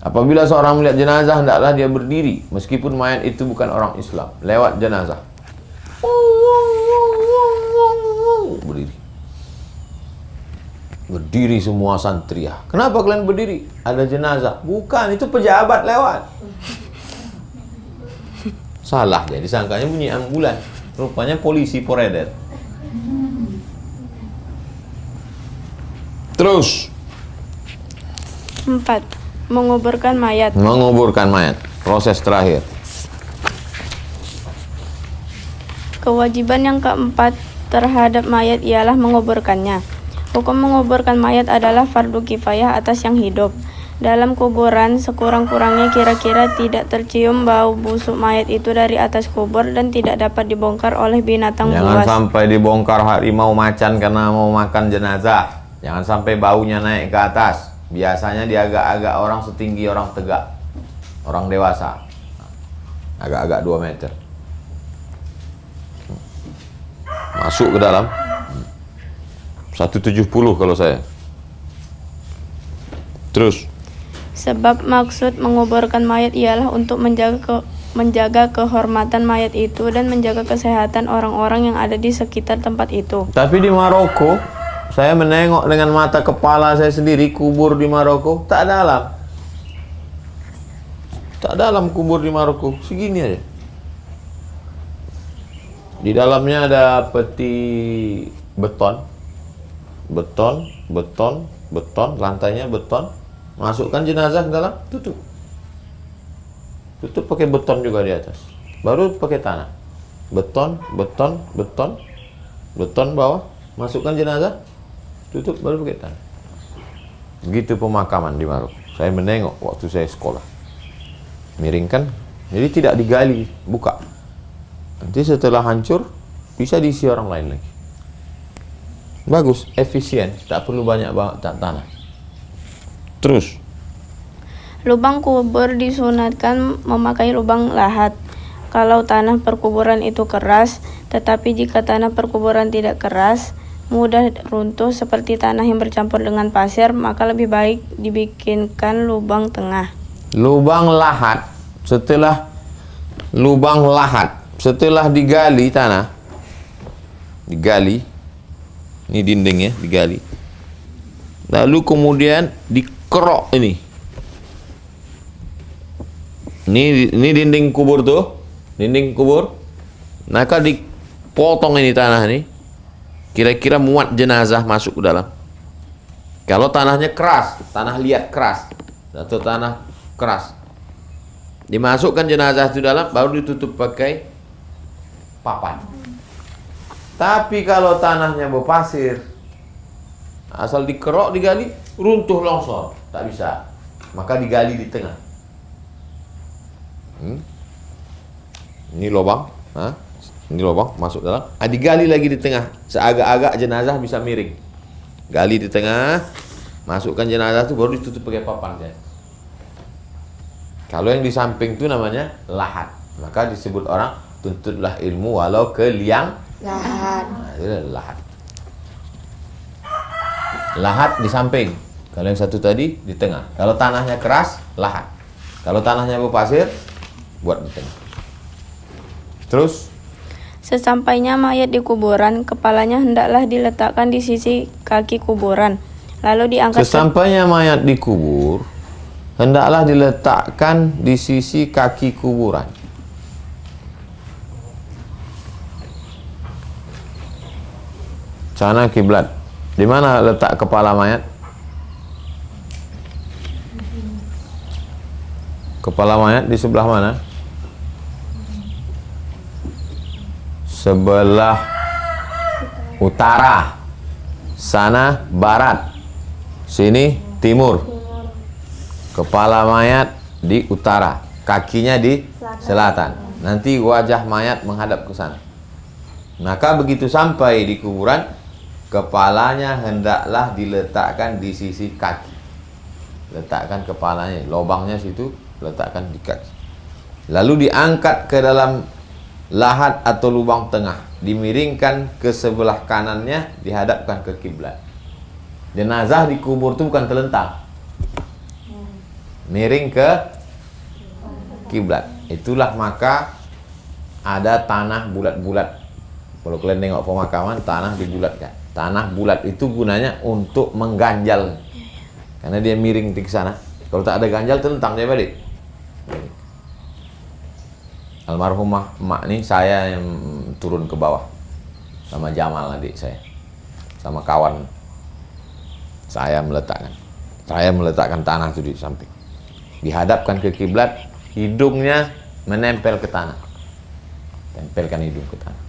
Apabila seorang melihat jenazah, hendaklah dia berdiri meskipun mayat itu bukan orang Islam. Lewat jenazah. Berdiri. Berdiri semua santriah. Kenapa kalian berdiri? Ada jenazah. Bukan, itu pejabat lewat. Salah dia, disangkanya bunyi ambulan. Rupanya polisi poredet. Terus 4. Menguburkan mayat. Menguburkan mayat. Proses terakhir. Kewajiban yang keempat terhadap mayat ialah menguburkannya. Hukum menguburkan mayat adalah fardu kifayah atas yang hidup. Dalam kuburan, sekurang-kurangnya kira-kira tidak tercium bau busuk mayat itu dari atas kubur dan tidak dapat dibongkar oleh binatang Jangan buas. sampai dibongkar harimau macan karena mau makan jenazah. Jangan sampai baunya naik ke atas. Biasanya dia agak-agak orang setinggi orang tegak, orang dewasa, agak-agak 2 meter. Masuk ke dalam 170 kalau saya. Terus Sebab maksud menguburkan mayat ialah untuk menjaga kehormatan mayat itu dan menjaga kesehatan orang-orang yang ada di sekitar tempat itu. tapi di Maroko, saya menengok dengan mata kepala saya sendiri kubur di Maroko, tak dalam. Tak dalam kubur di Maroko, segini aja. Di dalamnya ada peti beton, lantainya beton. Masukkan jenazah ke dalam, tutup pakai beton juga di atas, baru pakai tanah. Beton bawah, masukkan jenazah, tutup, baru pakai tanah. Begitu pemakaman di Maroko. Saya menengok waktu saya sekolah. Miringkan, jadi tidak digali, buka. Nanti setelah hancur bisa diisi orang lain lagi. Bagus, efisien, tak perlu banyak tanah. Terus Lubang kubur disunatkan memakai lubang lahat. Kalau tanah perkuburan itu keras, tetapi jika tanah perkuburan tidak keras, mudah runtuh seperti tanah yang bercampur dengan pasir, maka lebih baik dibikinkan lubang tengah. Lubang lahat, setelah digali tanah, digali, ini dindingnya digali, lalu kemudian dikerok ini dinding kubur tuh, dinding kubur, maka dipotong ini tanah ini, kira-kira muat jenazah masuk ke dalam. Kalau tanahnya keras, tanah liat keras atau tanah keras, dimasukkan jenazah itu dalam, baru ditutup pakai papan. Tapi kalau tanahnya berpasir, asal dikerok, digali, runtuh longsor, tak bisa. Maka digali di tengah. Ini lubang, ini lubang masuk dalam. Digali lagi di tengah, seagak-agak jenazah bisa miring. Gali di tengah, masukkan jenazah itu baru ditutup pakai papan ya. Kalau yang di samping itu namanya lahat. Maka disebut orang tuntutlah ilmu walau ke liang lahat. Itu lahat. Lahat di samping. Kalau yang satu tadi di tengah. Kalau tanahnya keras, lahat. Kalau tanahnya berpasir, buat di tengah. Terus Sesampainya mayat di kuburan, kepalanya hendaklah diletakkan di sisi kaki kuburan, lalu diangkat sesampainya mayat dikubur, hendaklah diletakkan di sisi kaki kuburan. Sana kiblat. Di mana letak kepala mayat? Kepala mayat di sebelah mana? Sebelah utara. Sana barat. Sini timur. Kepala mayat di utara, kakinya di selatan. Nanti wajah mayat menghadap ke sana. Maka begitu sampai di kuburan, kepalanya hendaklah diletakkan di sisi kaki. Letakkan kepalanya, lubangnya situ, letakkan di kaki. Lalu diangkat ke dalam lahat atau lubang tengah, dimiringkan ke sebelah kanannya, dihadapkan ke kiblat. Jenazah dikubur itu bukan telentang, miring ke kiblat. Itulah maka ada tanah bulat-bulat. Kalau kalian tengok pemakaman, tanah dibulatkan. Tanah bulat itu gunanya untuk mengganjal, karena dia miring ke sana. Kalau tak ada ganjal, telentang dia balik. Almarhumah emak nih, saya yang turun ke bawah sama Jamal adik saya, sama kawan saya meletakkan tanah itu di samping, dihadapkan ke kiblat, hidungnya menempel ke tanah, tempelkan hidung ke tanah.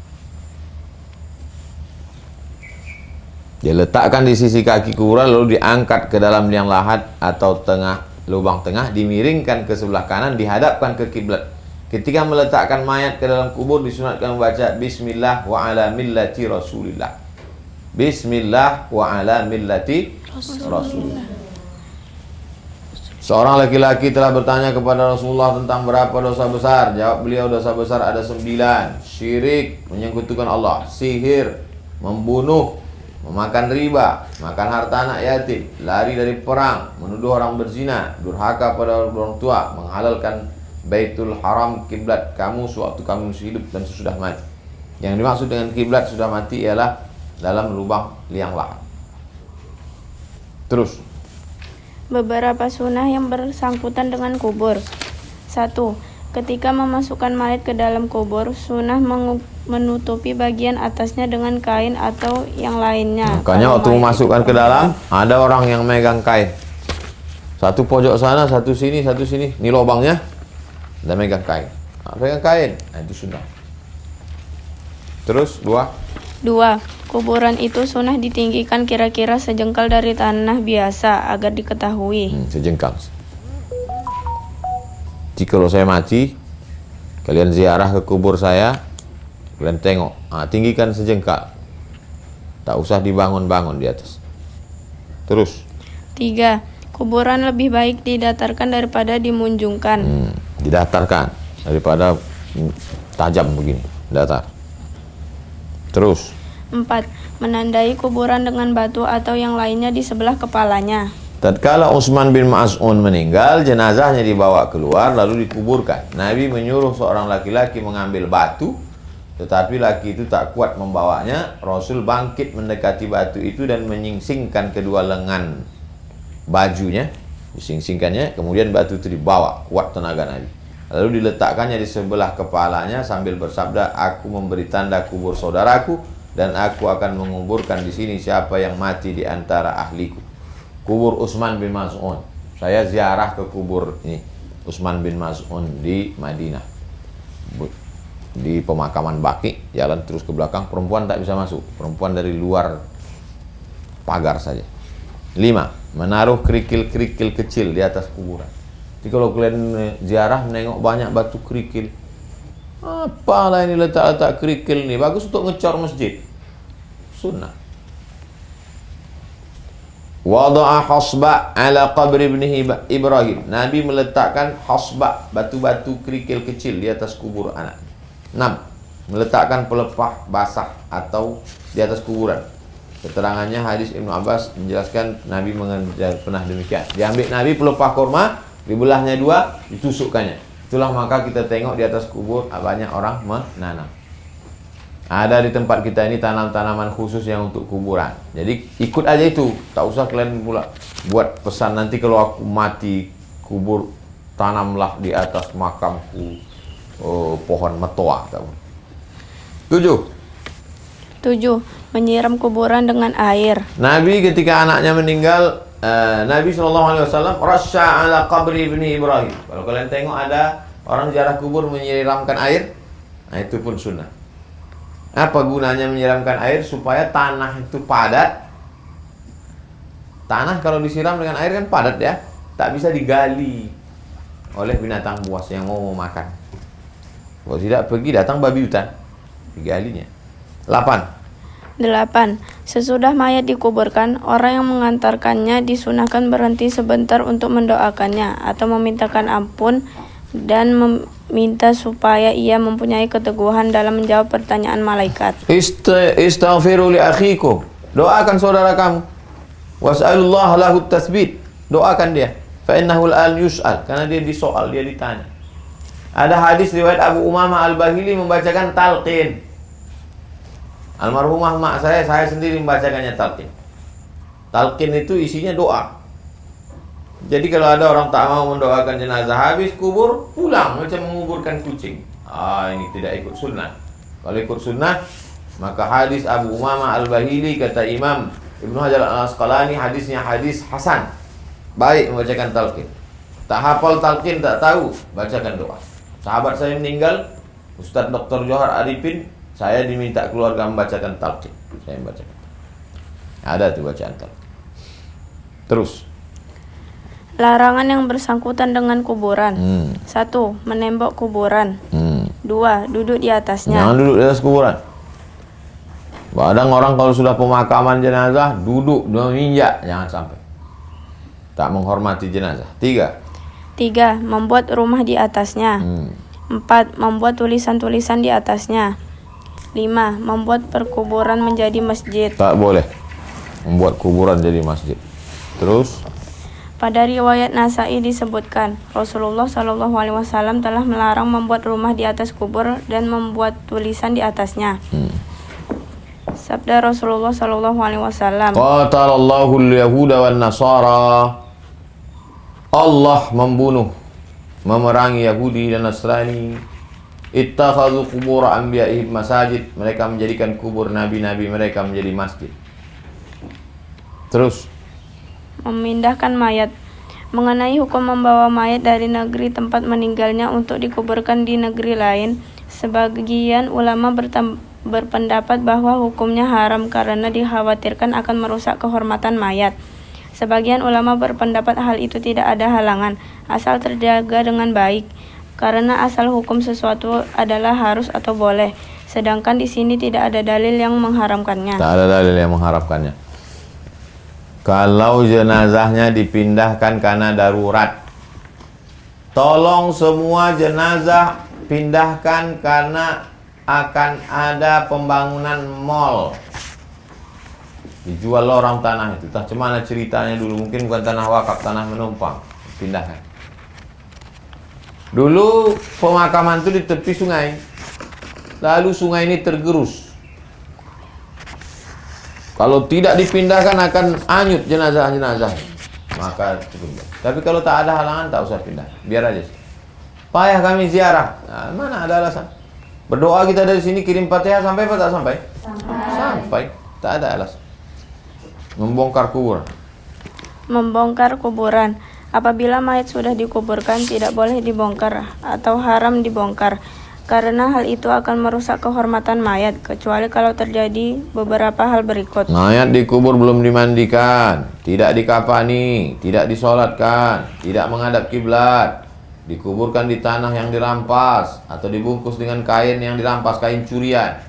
Dia letakkan di sisi kaki kuburan, lalu diangkat ke dalam liang lahat atau lubang tengah, dimiringkan ke sebelah kanan, dihadapkan ke kiblat. Ketika meletakkan mayat ke dalam kubur, disunatkan membaca Bismillah wa ala millati Rasulillah. Bismillah wa ala millati Rasulillah. Seorang laki-laki telah bertanya kepada Rasulullah tentang berapa dosa besar. Jawab beliau, dosa besar ada 9. Syirik, menyekutukan Allah, sihir, membunuh, memakan riba, makan harta anak yatim, lari dari perang, menuduh orang berzina, durhaka pada orang tua, menghalalkan Baitul Haram kiblat kamu sewaktu kamu masih hidup dan sesudah mati. Yang dimaksud dengan kiblat sudah mati ialah dalam lubang liang lahat. Terus beberapa sunnah yang bersangkutan dengan kubur. 1. Ketika memasukkan mayat ke dalam kubur, sunnah menutupi bagian atasnya dengan kain atau yang lainnya. Makanya waktu memasukkan ke dalam, ada orang yang megang kain. Satu pojok sana, satu sini, satu sini. Ini lubangnya, dan megang kain. Pegang kain, itu sunnah. Terus 2. Kuburan itu sunnah ditinggikan kira-kira sejengkal dari tanah biasa agar diketahui. Sejengkal. Jika kalau saya mati, kalian ziarah ke kubur saya, kalian tengok, tinggikan sejengkal. Tak usah dibangun-bangun di atas. Terus 3. Kuburan lebih baik didatarkan daripada dimunjungkan. Didatarkan daripada tajam begini, datar. Terus 4. Menandai kuburan dengan batu atau yang lainnya di sebelah kepalanya. tatkala Utsman bin Mas'un meninggal, jenazahnya dibawa keluar lalu dikuburkan. Nabi menyuruh seorang laki-laki mengambil batu, tetapi laki itu tak kuat membawanya. Rasul bangkit mendekati batu itu dan menyingsingkan kedua lengan bajunya, disingsingkannya, kemudian batu itu dibawa, kuat tenaga Nabi. Lalu diletakkannya di sebelah kepalanya sambil bersabda, "Aku memberi tanda kubur saudaraku dan aku akan menguburkan di sini siapa yang mati di antara ahliku." Kubur Utsman bin Mas'un. Saya ziarah ke kubur ini Utsman bin Mas'un di Madinah. di pemakaman Baqi, jalan terus ke belakang, perempuan tak bisa masuk, perempuan dari luar pagar saja. 5. Menaruh kerikil-kerikil kecil di atas kuburan. Jadi kalau kalian ziarah menengok banyak batu kerikil, apalah ini letak-letak kerikil ini, bagus untuk ngecor masjid, sunnah. Wada'a hasba ala qabri ibnihi Ibrahim. Nabi meletakkan hasba, batu-batu kerikil kecil di atas kubur anak. 6. Meletakkan pelepah basah atau di atas kuburan. Keterangannya hadis Ibnu Abbas menjelaskan Nabi pernah demikian. Diambil Nabi pelepah kurma, dibelahnya 2, ditusukkannya. Itulah maka kita tengok di atas kubur banyak orang menanam. Ada di tempat kita ini tanam-tanaman khusus yang untuk kuburan. Jadi ikut aja itu, tak usah kalian pula buat pesan nanti kalau aku mati kubur tanamlah di atas makamku pohon metoa. 7. Menyiram kuburan dengan air. Nabi ketika anaknya meninggal, Nabi SAW rasya ala qabri ibni Ibrahim. Kalau kalian tengok ada orang ziarah kubur menyiramkan air, nah itu pun sunnah. Apa gunanya menyiramkan air? Supaya tanah itu padat. Tanah kalau disiram dengan air kan padat ya, tak bisa digali oleh binatang buas yang mau makan. Kalau tidak pergi datang babi hutan, digalinya. 8. Sesudah mayat dikuburkan, orang yang mengantarkannya disunahkan berhenti sebentar untuk mendoakannya atau memintakan ampun dan meminta supaya ia mempunyai keteguhan dalam menjawab pertanyaan malaikat. Istaghfiru li akhikum. Doakan saudara kamu. Was'alullah lahu tasbit. Doakan dia. Fa innahu al-an yus'al. Karena dia disoal, dia ditanya. Ada hadis riwayat Abu Umamah Al-Bahili membacakan talqin. Almarhumah mak saya sendiri membacakannya talqin. Talqin itu isinya doa. Jadi kalau ada orang tak mau mendoakan jenazah, habis kubur, pulang macam menguburkan kucing. Ini tidak ikut sunnah. Kalau ikut sunnah, maka hadis Abu Umamah Al-Bahili, kata Imam Ibnu Hajar Al-Asqalani, hadisnya hadis hasan. Baik membacakan talqin. Tak hafal talqin, tak tahu, bacakan doa. Sahabat saya meninggal, Ustaz Dr. Johar Arifin, saya diminta keluarga membacakan talqin. Saya membacakan. Ada tuh bacaan talqin. Terus. Larangan yang bersangkutan dengan kuburan. 1. Menembok kuburan. 2. Duduk di atasnya. Jangan duduk di atas kuburan. Kadang orang kalau sudah pemakaman jenazah duduk, menginjak, jangan sampai. Tak menghormati jenazah. 3. Membuat rumah di atasnya. 4. Membuat tulisan-tulisan di atasnya. 5. Membuat perkuburan menjadi masjid. Tak boleh membuat kuburan jadi masjid. Terus. Pada riwayat Nasa'i disebutkan, Rasulullah SAW telah melarang membuat rumah di atas kubur dan membuat tulisan di atasnya. Sabda Rasulullah SAW, Qatalallahu al-yahuda wan nasara. Allah membunuh, memerangi Yahudi dan Nasrani. Ittakhadhu qubur anbiya'ihim masajid. Mereka menjadikan kubur nabi-nabi mereka menjadi masjid. Terus. Memindahkan mayat. Mengenai hukum membawa mayat dari negeri tempat meninggalnya untuk dikuburkan di negeri lain, sebagian ulama berpendapat bahwa hukumnya haram karena dikhawatirkan akan merusak kehormatan mayat. Sebagian ulama berpendapat hal itu tidak ada halangan, asal terjaga dengan baik, karena asal hukum sesuatu adalah harus atau boleh, sedangkan di sini tidak ada dalil yang mengharamkannya. Tak ada dalil yang mengharamkannya. Kalau jenazahnya dipindahkan karena darurat, tolong semua jenazah pindahkan karena akan ada pembangunan mall. Dijual orang tanah itu. Entah cemana ceritanya dulu, mungkin bukan tanah wakaf, tanah menumpang. Pindahkan. Dulu pemakaman itu di tepi sungai. Lalu sungai ini tergerus. Kalau tidak dipindahkan akan hanyut jenazah-jenazah. Maka cukup. Tapi kalau tak ada halangan, tak usah pindah. Biar aja. Payah kami ziarah. Nah, mana ada alasan? Berdoa kita dari sini, kirim Fatihah, sampai apa tak sampai? Sampai. Tak ada alasan. Membongkar kuburan. Membongkar kuburan. Apabila mayat sudah dikuburkan, tidak boleh dibongkar atau haram dibongkar. karena hal itu akan merusak kehormatan mayat, kecuali kalau terjadi beberapa hal berikut. Mayat dikubur belum dimandikan, tidak dikafani, tidak disolatkan, tidak menghadap kiblat, dikuburkan di tanah yang dirampas atau dibungkus dengan kain yang dirampas, kain curian.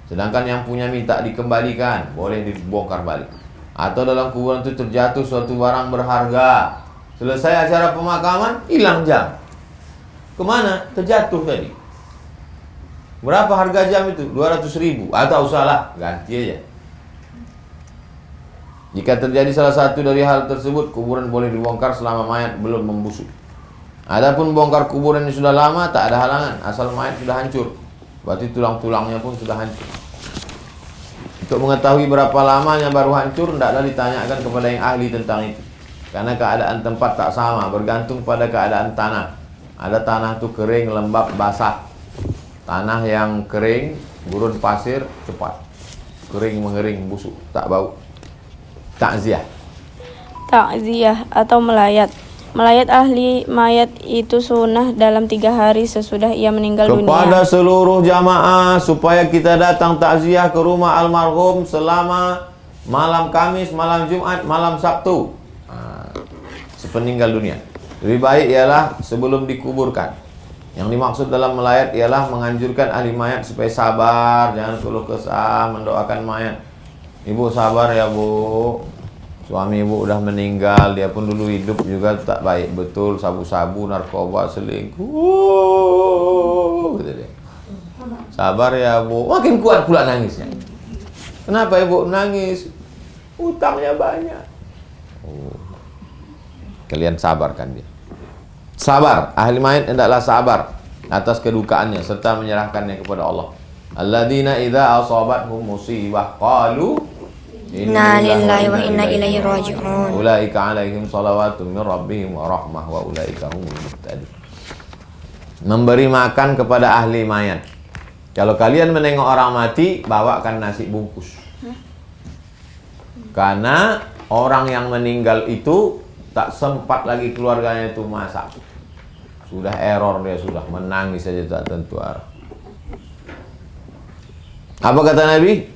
Sedangkan yang punya minta dikembalikan, boleh dibongkar balik. Atau dalam kuburan itu terjatuh suatu barang berharga. Selesai acara pemakaman, hilang jam. Kemana? Terjatuh tadi. Berapa harga jam itu? 200.000. Atau salah, ganti aja. Jika terjadi salah satu dari hal tersebut, kuburan boleh dibongkar selama mayat belum membusuk. Adapun bongkar kuburan yang sudah lama, tak ada halangan, asal mayat sudah hancur. Berarti tulang-tulangnya pun sudah hancur. Untuk mengetahui berapa lamanya baru hancur, hendaklah ditanyakan kepada yang ahli tentang itu. Karena keadaan tempat tak sama, bergantung pada keadaan tanah. Ada tanah itu kering, lembab, basah. Tanah yang kering, gurun pasir, cepat. Kering, mengering, busuk, tak bau. Takziah. Takziah atau melayat. Melayat ahli mayat itu sunnah dalam 3 hari sesudah ia meninggal Kepada dunia. seluruh jamaah supaya kita datang takziah ke rumah almarhum selama malam Kamis, malam Jumat, malam Sabtu. Sepeninggal dunia. Lebih baik ialah sebelum dikuburkan. Yang dimaksud dalam melayat ialah menganjurkan ahli mayat supaya sabar, jangan keluh kesah, mendoakan mayat. Ibu sabar ya bu, suami ibu udah meninggal, dia pun dulu hidup juga tak baik betul, sabu-sabu, narkoba, selingkuh, gitu deh. Sabar ya bu, makin kuat pula nangisnya. Kenapa ibu nangis? Utangnya banyak. Kalian sabarkan dia. Sabar, ahli mayat hendaklah sabar atas kedukaannya serta menyerahkannya kepada Allah. Alladzina idza asabathum musibah qalu Inna lillahi wa inna ilaihi raji'un. Ulaika alaihim salawatu min rabbihim wa rahmah wa ulaika humul muhtadun. Memberi makan kepada ahli mayat. Kalau kalian menengok orang mati, bawakan nasi bungkus. Karena orang yang meninggal itu tak sempat lagi keluarganya itu masak. Sudah error dia, sudah menangis saja tak tentu arah. Apa kata Nabi?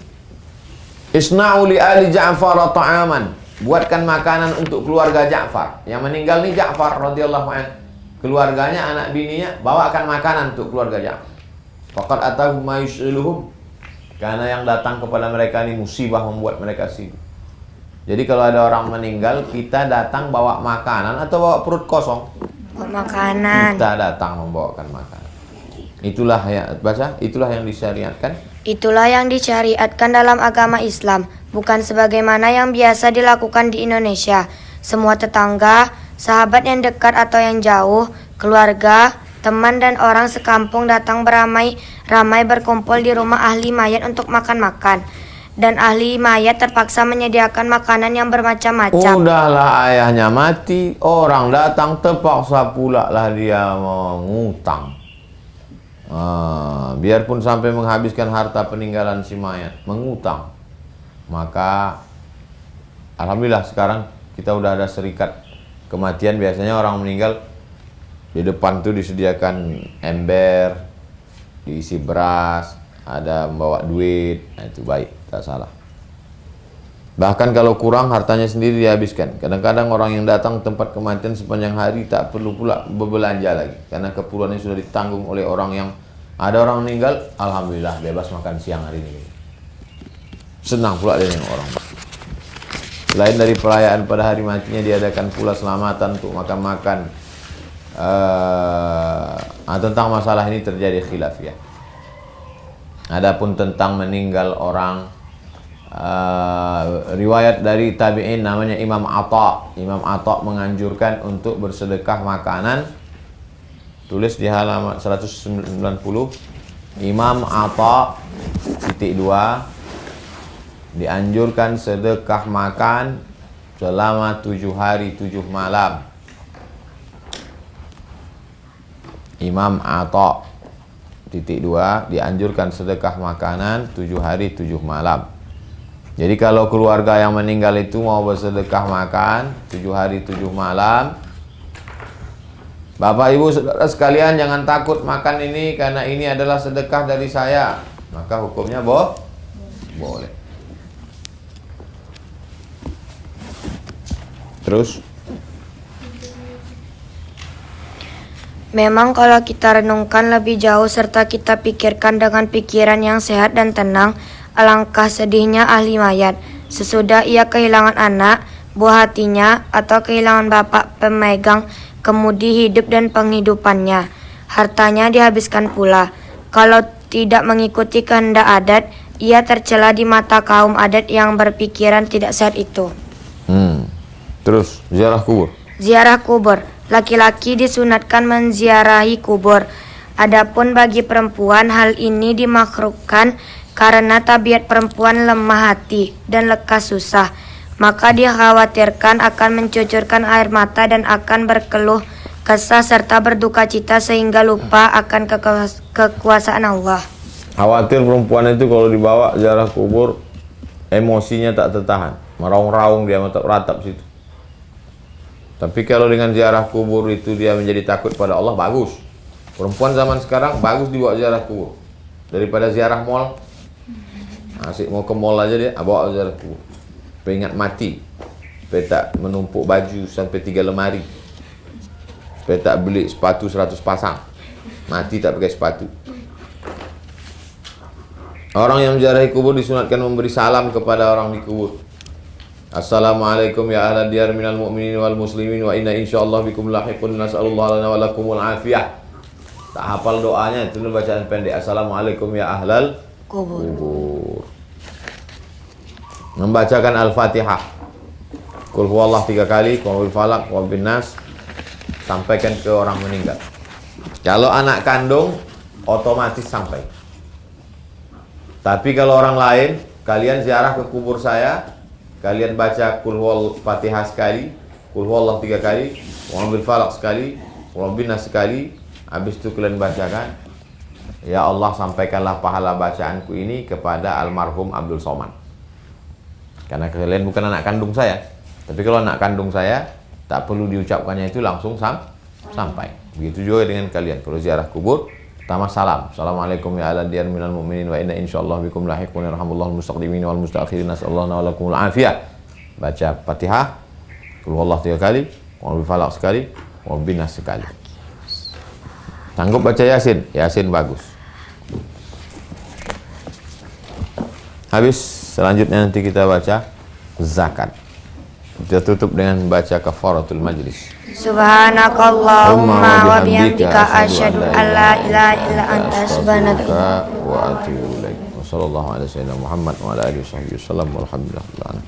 Isna'u li ali Ja'far ta'aman. Buatkan makanan untuk keluarga Ja'far. Yang meninggal ni Ja'far radhiyallahu anhu. Keluarganya, anak bininya, bawakan makanan untuk keluarga Ja'far. Faqad atahum ma yus'iluhum. Karena yang datang kepada mereka ini musibah membuat mereka sibuk. Jadi kalau ada orang meninggal, kita datang bawa makanan atau bawa perut kosong? Makanan. Kita datang membawakan makanan. Itulah ya, baca, itulah yang disyariatkan. Itulah yang disyariatkan dalam agama Islam, bukan sebagaimana yang biasa dilakukan di Indonesia. Semua tetangga, sahabat yang dekat atau yang jauh, keluarga, teman dan orang sekampung datang beramai-ramai berkumpul di rumah ahli mayat untuk makan-makan. Dan ahli mayat terpaksa menyediakan makanan yang bermacam-macam. Udahlah ayahnya mati, orang datang terpaksa pula lah dia mengutang. Biarpun sampai menghabiskan harta peninggalan si mayat, mengutang. Maka alhamdulillah sekarang kita udah ada serikat kematian. Biasanya orang meninggal di depan tuh disediakan ember, diisi beras, ada membawa duit. Nah, itu baik, tak salah. Bahkan kalau kurang, hartanya sendiri dihabiskan. Kadang-kadang orang yang datang tempat kematian sepanjang hari tak perlu pula berbelanja lagi, karena keperluannya sudah ditanggung oleh orang yang ada. Orang meninggal, alhamdulillah bebas makan siang hari ini. Senang pula dia dengan orang. Selain dari perayaan pada hari matinya, diadakan pula selamatan untuk makan-makan. Tentang masalah ini terjadi khilaf ya. Adapun tentang meninggal orang, riwayat dari tabi'in namanya Imam Atha. Imam Atha menganjurkan untuk bersedekah makanan. Tulis di halaman 190. Imam Atha (2) dianjurkan sedekah makan selama 7 hari 7 malam. Imam Atha (2) dianjurkan sedekah makanan 7 hari 7 malam. Jadi kalau keluarga yang meninggal itu mau bersedekah makan 7 hari 7 malam, Bapak Ibu Saudara sekalian, jangan takut makan ini karena ini adalah sedekah dari saya. Maka hukumnya boleh. Terus Memang kalau kita renungkan lebih jauh serta kita pikirkan dengan pikiran yang sehat dan tenang, alangkah sedihnya ahli mayat sesudah ia kehilangan anak, buah hatinya, atau kehilangan bapak pemegang kemudi hidup dan penghidupannya. Hartanya dihabiskan pula. Kalau tidak mengikuti kehendak adat, ia tercela di mata kaum adat yang berpikiran tidak sehat itu. Terus ziarah kubur. Ziarah kubur. Laki-laki disunatkan menziarahi kubur. Adapun bagi perempuan hal ini dimakruhkan karena tabiat perempuan lemah hati dan lekas susah. Maka dikhawatirkan akan mencucurkan air mata dan akan berkeluh kesah serta berduka cita sehingga lupa akan kekuasaan Allah. Khawatir perempuan itu kalau dibawa ziarah kubur emosinya tak tertahan, meraung-raung dia ratap situ. Tapi kalau dengan ziarah kubur itu dia menjadi takut pada Allah, bagus. Perempuan zaman sekarang bagus dibawa ziarah kubur daripada ziarah mall. Asik mau ke mall aja dia bawa ziarah kubur. Peringat mati, supaya tak menumpuk baju sampai 3 lemari, supaya tak beli sepatu 100 pasang, mati tak pakai sepatu. Orang yang menziarahi kubur disunatkan memberi salam kepada orang di kubur. Assalamualaikum ya ahla diyar minal mu'minin wal muslimin wa inna insyaallah bikum lahiqun nas'alullah lana wa lakumul afiyah. Tak hafal doanya, itu bacaan pendek. Assalamualaikum ya ahlal kubur. Membacakan Al-Fatihah, Qul huwallah 3 kali, Qul falaq, Qul bin nas, sampaikan ke orang meninggal. Kalau anak kandung otomatis sampai. Tapi kalau orang lain, kalian ziarah ke kubur saya, kalian baca Qul huwal Fatihah sekali, Qul huwallah 3 kali, Qul bil falaq sekali, Qul bin nas sekali. Habis itu kalian bacakan, ya Allah sampaikanlah pahala bacaanku ini kepada almarhum Abdul Somad. Karena kalian bukan anak kandung saya. Tapi kalau anak kandung saya, tak perlu diucapkannya itu langsung sampai. Begitu juga dengan kalian. Kalau ziarah kubur, pertama salam. Assalamualaikum ya ala diyar minal mu'minin wa inna insyaallah bikum lahiqun yarhamullahu mustaqdimin wal mustaakhirin nasallallahu wa lakumul afiyah. Baca Fatihah, Qul huwallah 3 kali, Qul falaq sekali, Qul bin nas sekali. Sanggup baca Yasin? Yasin bagus. Habis. Selanjutnya nanti kita baca zakat. Kita tutup dengan baca kafaratul majlis. Subhanakallahumma wa bihamdika asyhadu an la ilaha illa anta subhanaka wa atubu ilaik. Wassallallahu ala sayyidina Muhammad wa ala alihi wasallam walhamdulillah.